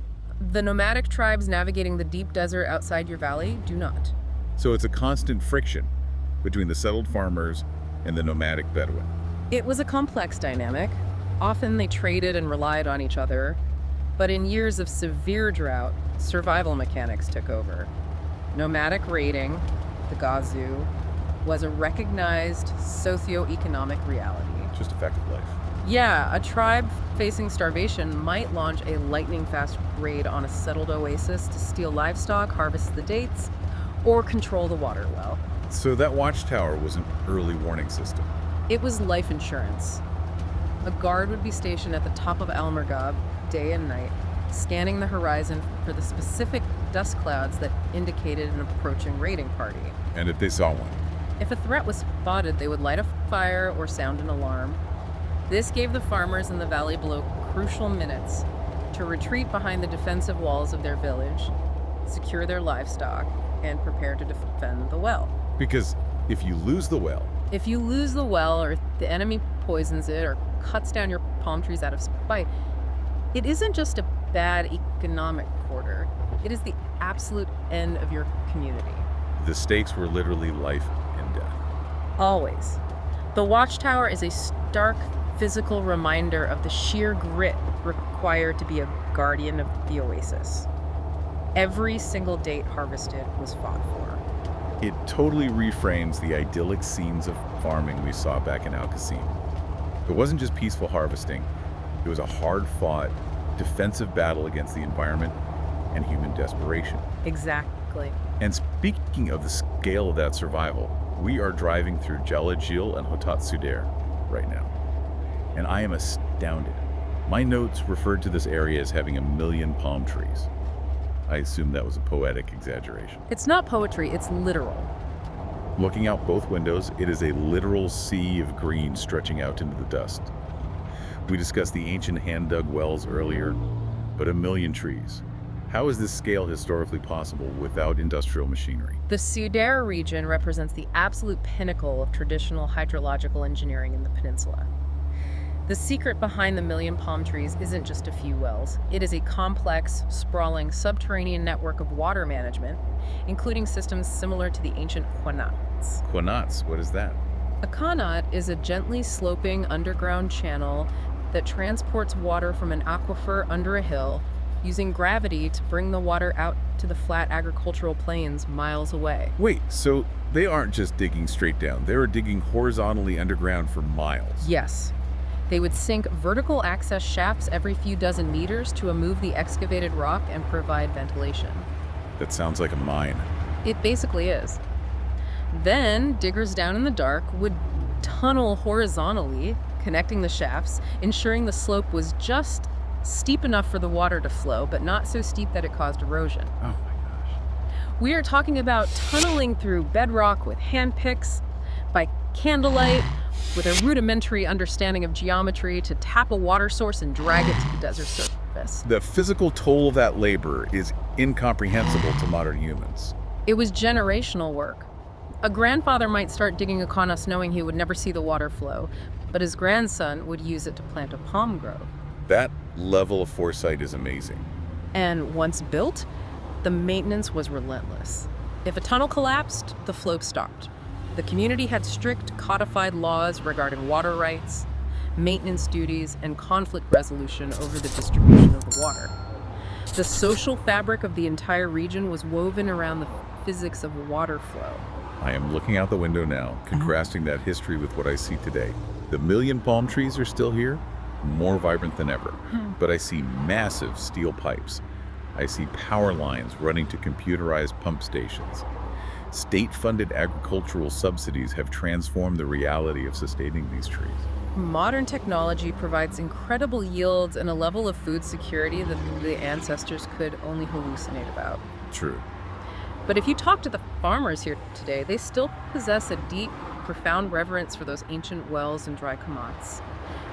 The nomadic tribes navigating the deep desert outside your valley do not. So it's a constant friction between the settled farmers and the nomadic Bedouin. It was a complex dynamic. Often they traded and relied on each other, but in years of severe drought, survival mechanics took over. Nomadic raiding, the Ghazu, was a recognized socio-economic reality. Just a fact of life. Yeah, a tribe facing starvation might launch a lightning-fast raid on a settled oasis to steal livestock, harvest the dates, or control the water well. So that watchtower was an early warning system. It was life insurance. A guard would be stationed at the top of Al Mergab day and night, scanning the horizon for the specific dust clouds that indicated an approaching raiding party. And if they saw one? If a threat was spotted, they would light a fire or sound an alarm. This gave the farmers in the valley below crucial minutes to retreat behind the defensive walls of their village, secure their livestock, and prepare to defend the well. Because if you lose the well, If you lose the well, or the enemy poisons it, or cuts down your palm trees out of spite, it isn't just a bad economic quarter. It is the absolute end of your community. the stakes were literally life and death. Always. The watchtower is a stark physical reminder of the sheer grit required to be a guardian of the oasis. Every single date harvested was fought for. It totally reframes the idyllic scenes of farming we saw back in Qassim. It wasn't just peaceful harvesting, it was a hard-fought, defensive battle against the environment and human desperation. Exactly. And speaking of the scale of that survival, we are driving through Jalajil and Hotat Sudair right now. And I am astounded. My notes referred to this area as having 1 million palm trees. I assume that was a poetic exaggeration. It's not poetry, it's literal. Looking out both windows, it is a literal sea of green stretching out into the dust. We discussed the ancient hand-dug wells earlier, but 1 million trees. How is this scale historically possible without industrial machinery? The Sudair region represents the absolute pinnacle of traditional hydrological engineering in the peninsula. The secret behind the 1 million palm trees isn't just a few wells. It is a complex, sprawling, subterranean network of water management, including systems similar to the ancient qanats. Qanats, what is that? A qanat is a gently sloping underground channel that transports water from an aquifer under a hill, using gravity to bring the water out to the flat agricultural plains miles away. Wait, so they aren't just digging straight down, they were digging horizontally underground for miles. Yes. They would sink vertical access shafts every few dozen meters to remove the excavated rock and provide ventilation. That sounds like a mine. It basically is. Then, diggers down in the dark would tunnel horizontally, connecting the shafts, ensuring the slope was just steep enough for the water to flow, but not so steep that it caused erosion. Oh my gosh. We are talking about tunneling through bedrock with hand picks, by candlelight, with a rudimentary understanding of geometry to tap a water source and drag it to the desert surface. The physical toll of that labor is incomprehensible to modern humans. It was generational work. A grandfather might start digging a qanat knowing he would never see the water flow, but his grandson would use it to plant a palm grove. That level of foresight is amazing. And once built, the maintenance was relentless. If a tunnel collapsed, the flow stopped. The community had strict codified laws regarding water rights, maintenance duties, and conflict resolution over the distribution of the water. The social fabric of the entire region was woven around the physics of water flow. I am looking out the window now, contrasting that history with what I see today. The 1 million palm trees are still here, more vibrant than ever. But I see massive steel pipes. I see power lines running to computerized pump stations. State-funded agricultural subsidies have transformed the reality of sustaining these trees. Modern technology provides incredible yields and a level of food security that the ancestors could only hallucinate about. True. But if you talk to the farmers here today, they still possess a deep, profound reverence for those ancient wells and dry qanats.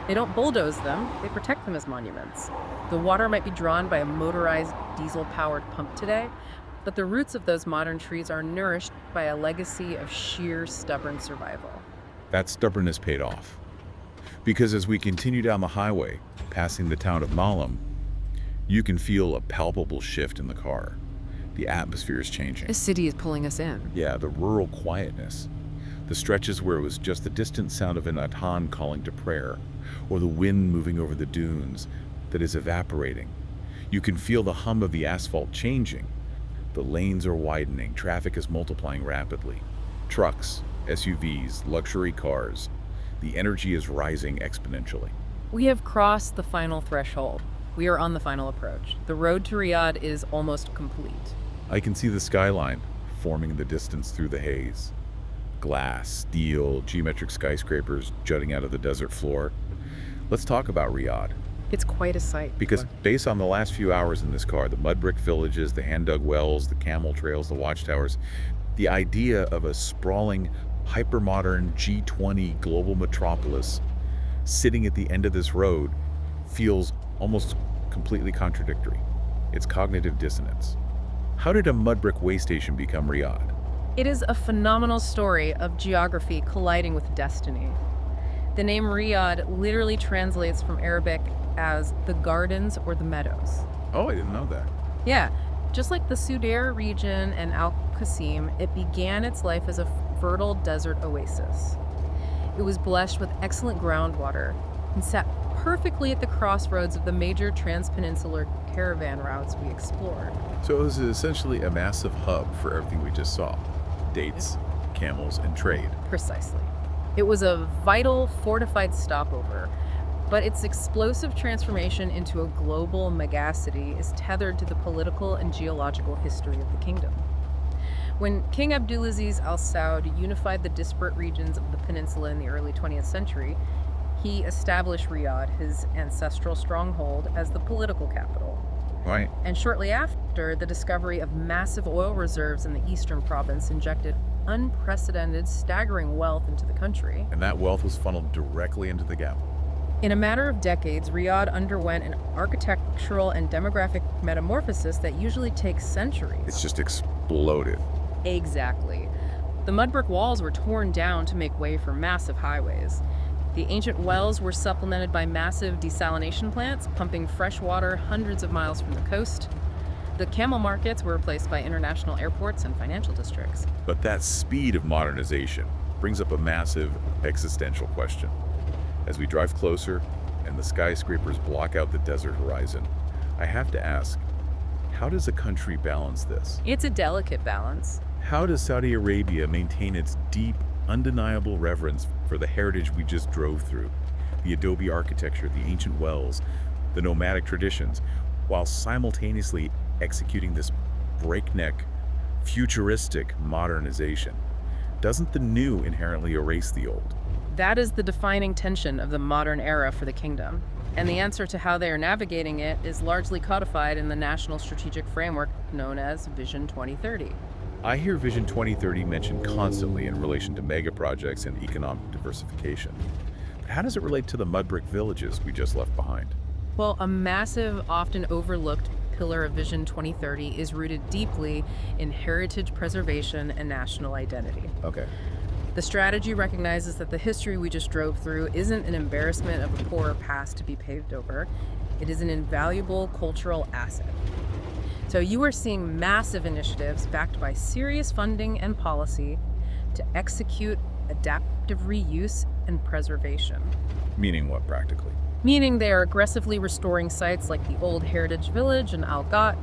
They don't bulldoze them, they protect them as monuments. The water might be drawn by a motorized, diesel-powered pump today, but the roots of those modern trees are nourished by a legacy of sheer, stubborn survival. That stubbornness paid off. Because as we continue down the highway, passing the town of Malam, you can feel a palpable shift in the car. The atmosphere is changing. This city is pulling us in. Yeah, the rural quietness. The stretches where it was just the distant sound of an adhan calling to prayer, or the wind moving over the dunes that is evaporating. You can feel the hum of the asphalt changing. The lanes are widening, traffic is multiplying rapidly. Trucks, SUVs, luxury cars. The energy is rising exponentially. We have crossed the final threshold. We are on the final approach. The road to Riyadh is almost complete. I can see the skyline forming in the distance through the haze. Glass, steel, geometric skyscrapers jutting out of the desert floor. Let's talk about Riyadh. It's quite a sight. Because based on the last few hours in this car, the mud brick villages, the hand-dug wells, the camel trails, the watchtowers, the idea of a sprawling, hypermodern G20 global metropolis sitting at the end of this road feels almost completely contradictory. It's cognitive dissonance. How did a mud brick way station become Riyadh? It is a phenomenal story of geography colliding with destiny. The name Riyadh literally translates from Arabic as the gardens or the meadows. Oh, I didn't know that. Yeah, just like the Sudair region and Qassim, it began its life as a fertile desert oasis. It was blessed with excellent groundwater and sat perfectly at the crossroads of the major transpeninsular caravan routes we explored. So it was essentially a massive hub for everything we just saw. Dates, camels, and trade. Precisely. It was a vital, fortified stopover, but its explosive transformation into a global megacity is tethered to the political and geological history of the kingdom. When King Abdulaziz Al Saud unified the disparate regions of the peninsula in the early 20th century, he established Riyadh, his ancestral stronghold, as the political capital. Right. And shortly after, the discovery of massive oil reserves in the eastern province injected unprecedented, staggering wealth into the country. And that wealth was funneled directly into the gap. In a matter of decades, Riyadh underwent an architectural and demographic metamorphosis that usually takes centuries. It's just exploded. Exactly. The mud brick walls were torn down to make way for massive highways. The ancient wells were supplemented by massive desalination plants, pumping fresh water hundreds of miles from the coast. The camel markets were replaced by international airports and financial districts. But that speed of modernization brings up a massive existential question. As we drive closer and the skyscrapers block out the desert horizon, I have to ask, how does a country balance this? It's a delicate balance. How does Saudi Arabia maintain its deep, undeniable reverence for the heritage we just drove through, the adobe architecture, the ancient wells, the nomadic traditions, while simultaneously executing this breakneck, futuristic modernization? Doesn't the new inherently erase the old? That is the defining tension of the modern era for the kingdom. And the answer to how they are navigating it is largely codified in the national strategic framework known as Vision 2030. I hear Vision 2030 mentioned constantly in relation to mega projects and economic diversification. But how does it relate to the mud brick villages we just left behind? Well, a massive, often overlooked pillar of Vision 2030 is rooted deeply in heritage preservation and national identity. Okay. The strategy recognizes that the history we just drove through isn't an embarrassment of a poorer past to be paved over. It is an invaluable cultural asset. So you are seeing massive initiatives backed by serious funding and policy to execute adaptive reuse and preservation. Meaning what practically? Meaning they are aggressively restoring sites like the old heritage village in Ghat,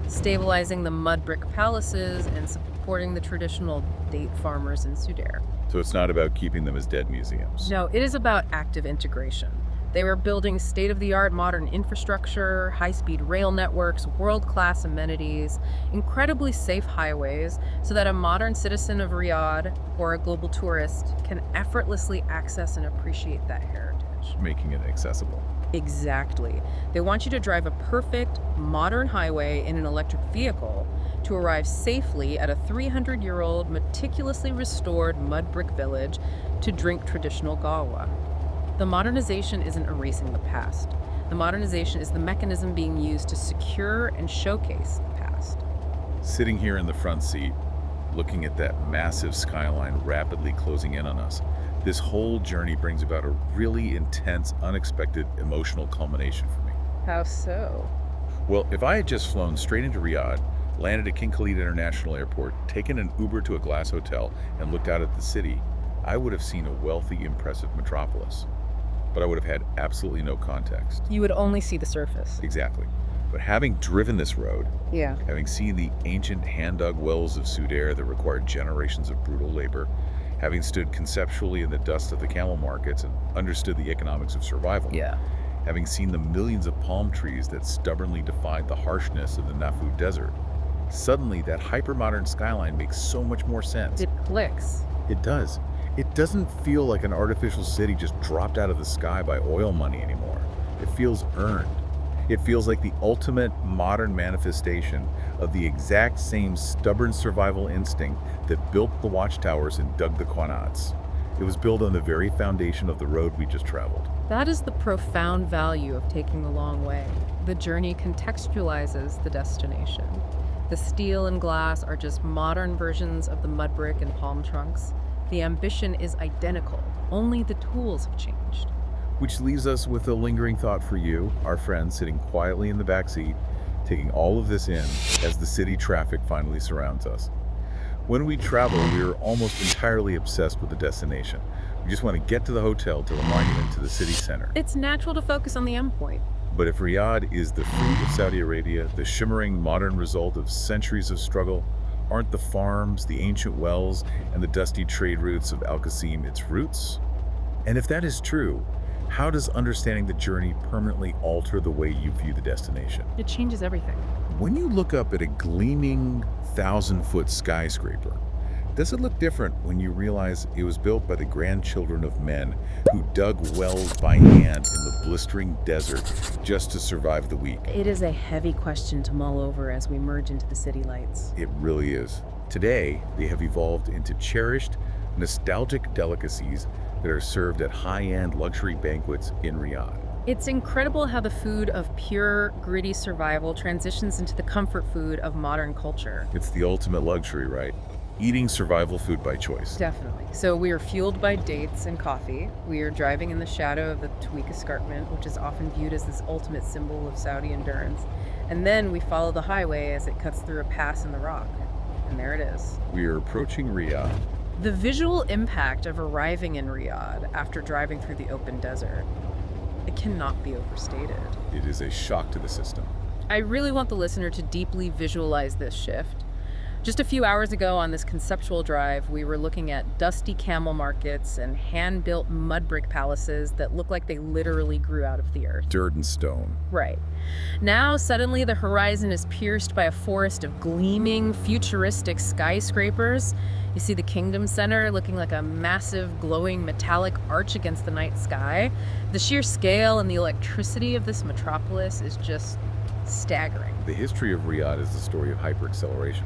stabilizing the mud brick palaces, and supporting the traditional date farmers in Sudair. So it's not about keeping them as dead museums. No, it is about active integration. They were building state-of-the-art modern infrastructure, high-speed rail networks, world-class amenities, incredibly safe highways, so that a modern citizen of Riyadh or a global tourist can effortlessly access and appreciate that heritage. Making it accessible. Exactly. They want you to drive a perfect, modern highway in an electric vehicle to arrive safely at a 300-year-old, meticulously restored mud brick village to drink traditional gawa. The modernization isn't erasing the past. The modernization is the mechanism being used to secure and showcase the past. Sitting here in the front seat, looking at that massive skyline rapidly closing in on us, this whole journey brings about a really intense, unexpected emotional culmination for me. How so? Well, if I had just flown straight into Riyadh, landed at King Khalid International Airport, taken an Uber to a glass hotel, and looked out at the city, I would have seen a wealthy, impressive metropolis. But I would have had absolutely no context. You would only see the surface. Exactly. But having driven this road, Yeah. having seen the ancient hand-dug wells of Sudair that required generations of brutal labor, having stood conceptually in the dust of the camel markets and understood the economics of survival, Yeah. having seen the millions of palm trees that stubbornly defied the harshness of the Nafud desert, suddenly that hypermodern skyline makes so much more sense. It clicks. It does. It doesn't feel like an artificial city just dropped out of the sky by oil money anymore. It feels earned. It feels like the ultimate modern manifestation of the exact same stubborn survival instinct that built the watchtowers and dug the qanats. It was built on the very foundation of the road we just traveled. That is the profound value of taking the long way. The journey contextualizes the destination. The steel and glass are just modern versions of the mud brick and palm trunks. The ambition is identical, only the tools have changed. Which leaves us with a lingering thought for you, our friend sitting quietly in the back seat, taking all of this in as the city traffic finally surrounds us. When we travel, we are almost entirely obsessed with the destination. We just want to get to the hotel to remind you into the city center. It's natural to focus on the endpoint. But if Riyadh is the fruit of Saudi Arabia, the shimmering modern result of centuries of struggle, aren't the farms, the ancient wells, and the dusty trade routes of Al-Qassim its roots? And if that is true, how does understanding the journey permanently alter the way you view the destination? It changes everything. When you look up at a gleaming 1,000-foot skyscraper, does it look different when you realize it was built by the grandchildren of men who dug wells by hand in the blistering desert just to survive the week? It is a heavy question to mull over as we merge into the city lights. It really is. Today, they have evolved into cherished, nostalgic delicacies that are served at high-end luxury banquets in Riyadh. It's incredible how the food of pure, gritty survival transitions into the comfort food of modern culture. It's the ultimate luxury, right? Eating survival food by choice. Definitely. So we are fueled by dates and coffee. We are driving in the shadow of the Tweak Escarpment, which is often viewed as this ultimate symbol of Saudi endurance. And then we follow the highway as it cuts through a pass in the rock. And there it is. We are approaching Riyadh. The visual impact of arriving in Riyadh after driving through the open desert, it cannot be overstated. It is a shock to the system. I really want the listener to deeply visualize this shift. Just a few hours ago on this conceptual drive, we were looking at dusty camel markets and hand-built mud brick palaces that look like they literally grew out of the earth. Dirt and stone. Right. Now, suddenly, the horizon is pierced by a forest of gleaming, futuristic skyscrapers. You see the Kingdom Center looking like a massive, glowing, metallic arch against the night sky. The sheer scale and the electricity of this metropolis is just staggering. The history of Riyadh is the story of hyperacceleration.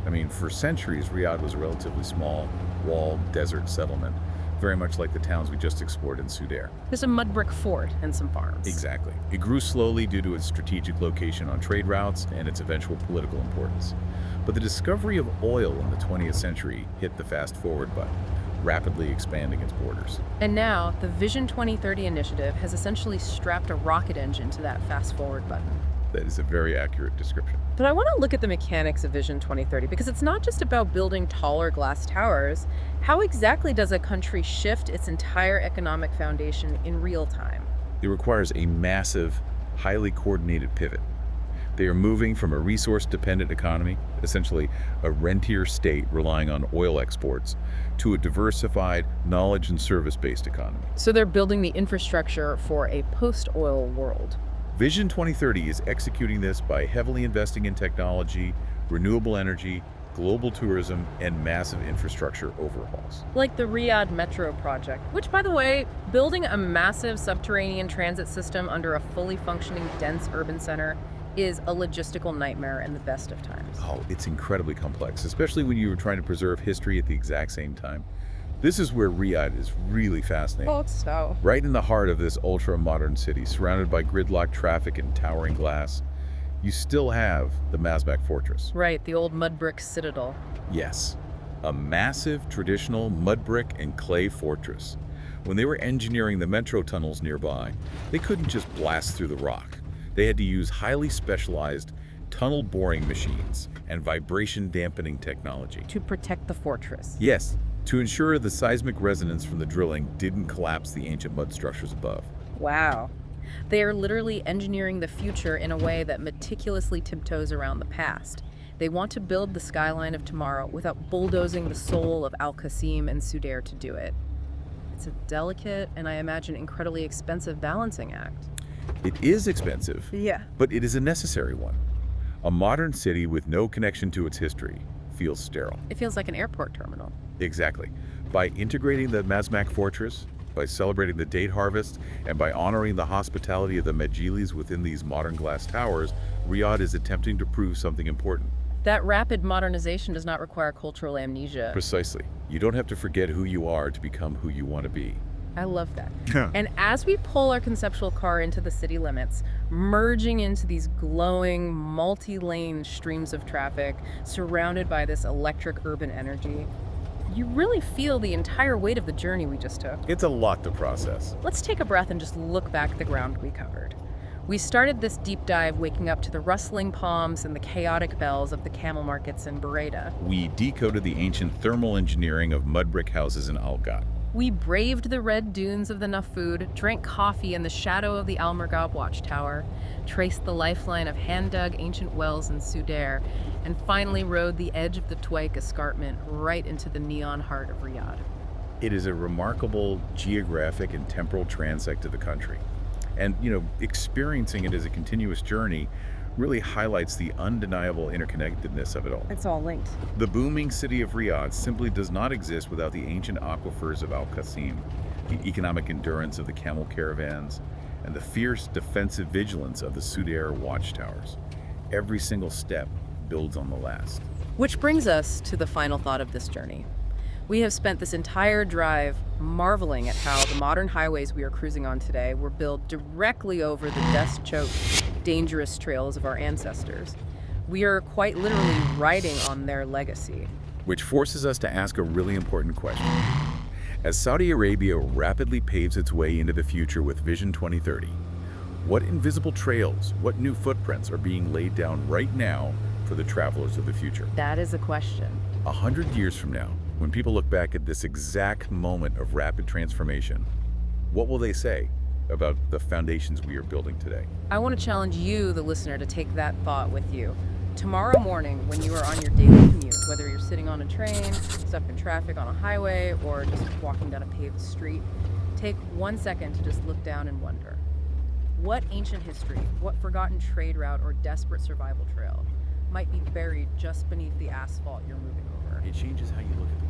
I mean, for centuries, Riyadh was a relatively small, walled desert settlement, very much like the towns we just explored in Sudair. There's a mud brick fort and some farms. Exactly. It grew slowly due to its strategic location on trade routes and its eventual political importance. But the discovery of oil in the 20th century hit the fast-forward button, rapidly expanding its borders. And now, the Vision 2030 initiative has essentially strapped a rocket engine to that fast-forward button. That is a very accurate description. But I want to look at the mechanics of Vision 2030 because it's not just about building taller glass towers. How exactly does a country shift its entire economic foundation in real time? It requires a massive, highly coordinated pivot. They are moving from a resource-dependent economy, essentially a rentier state relying on oil exports, to a diversified, knowledge and service-based economy. So they're building the infrastructure for a post-oil world. Vision 2030 is executing this by heavily investing in technology, renewable energy, global tourism, and massive infrastructure overhauls. Like the Riyadh Metro project, which, by the way, building a massive subterranean transit system under a fully functioning, dense urban center is a logistical nightmare in the best of times. Oh, it's incredibly complex, especially when you are trying to preserve history at the exact same time. This is where Riyadh is really fascinating. Oh, so. Right in the heart of this ultra-modern city, surrounded by gridlock traffic and towering glass, you still have the Majma'ah fortress. Right, the old mud brick citadel. Yes, a massive traditional mud brick and clay fortress. When they were engineering the metro tunnels nearby, they couldn't just blast through the rock. They had to use highly specialized tunnel boring machines and vibration dampening technology. To protect the fortress. Yes, to ensure the seismic resonance from the drilling didn't collapse the ancient mud structures above. Wow. They are literally engineering the future in a way that meticulously tiptoes around the past. They want to build the skyline of tomorrow without bulldozing the soul of Al-Qassim and Sudair to do it. It's a delicate and I imagine incredibly expensive balancing act. It is expensive, Yeah. but it is a necessary one. A modern city with no connection to its history feels sterile. It feels like an airport terminal. Exactly. By integrating the Majma'ah fortress, By celebrating the date harvest and by honoring the hospitality of the Majlis within these modern glass towers, Riyadh is attempting to prove something important. That rapid modernization does not require cultural amnesia. Precisely. You don't have to forget who you are to become who you want to be. I love that. And as we pull our conceptual car into the city limits, merging into these glowing, multi-lane streams of traffic, surrounded by this electric urban energy, you really feel the entire weight of the journey we just took. It's a lot to process. Let's take a breath and just look back at the ground we covered. We started this deep dive waking up to the rustling palms and the chaotic bells of the camel markets in Buraydah. We decoded the ancient thermal engineering of mud brick houses in Ghat. We braved the red dunes of the Nafud, drank coffee in the shadow of the Al Murghab watchtower, traced the lifeline of hand-dug ancient wells in Sudair, and finally rode the edge of the Tuwaik escarpment right into the neon heart of Riyadh. It is a remarkable geographic and temporal transect of the country. And, experiencing it as a continuous journey really highlights the undeniable interconnectedness of it all. It's all linked. The booming city of Riyadh simply does not exist without the ancient aquifers of Qassim, the economic endurance of the camel caravans, and the fierce defensive vigilance of the Sudair watchtowers. Every single step builds on the last. Which brings us to the final thought of this journey. We have spent this entire drive marveling at how the modern highways we are cruising on today were built directly over the dust-choked, dangerous trails of our ancestors. We are quite literally riding on their legacy. Which forces us to ask a really important question. As Saudi Arabia rapidly paves its way into the future with Vision 2030, what invisible trails, what new footprints are being laid down right now for the travelers of the future? That is a question. 100 years from now, when people look back at this exact moment of rapid transformation, what will they say about the foundations we are building today? I want to challenge you, the listener, to take that thought with you. Tomorrow morning, when you are on your daily commute, whether you're sitting on a train, stuck in traffic on a highway, or just walking down a paved street, take 1 second to just look down and wonder. What ancient history, what forgotten trade route or desperate survival trail might be buried just beneath the asphalt you're moving over? It changes how you look at the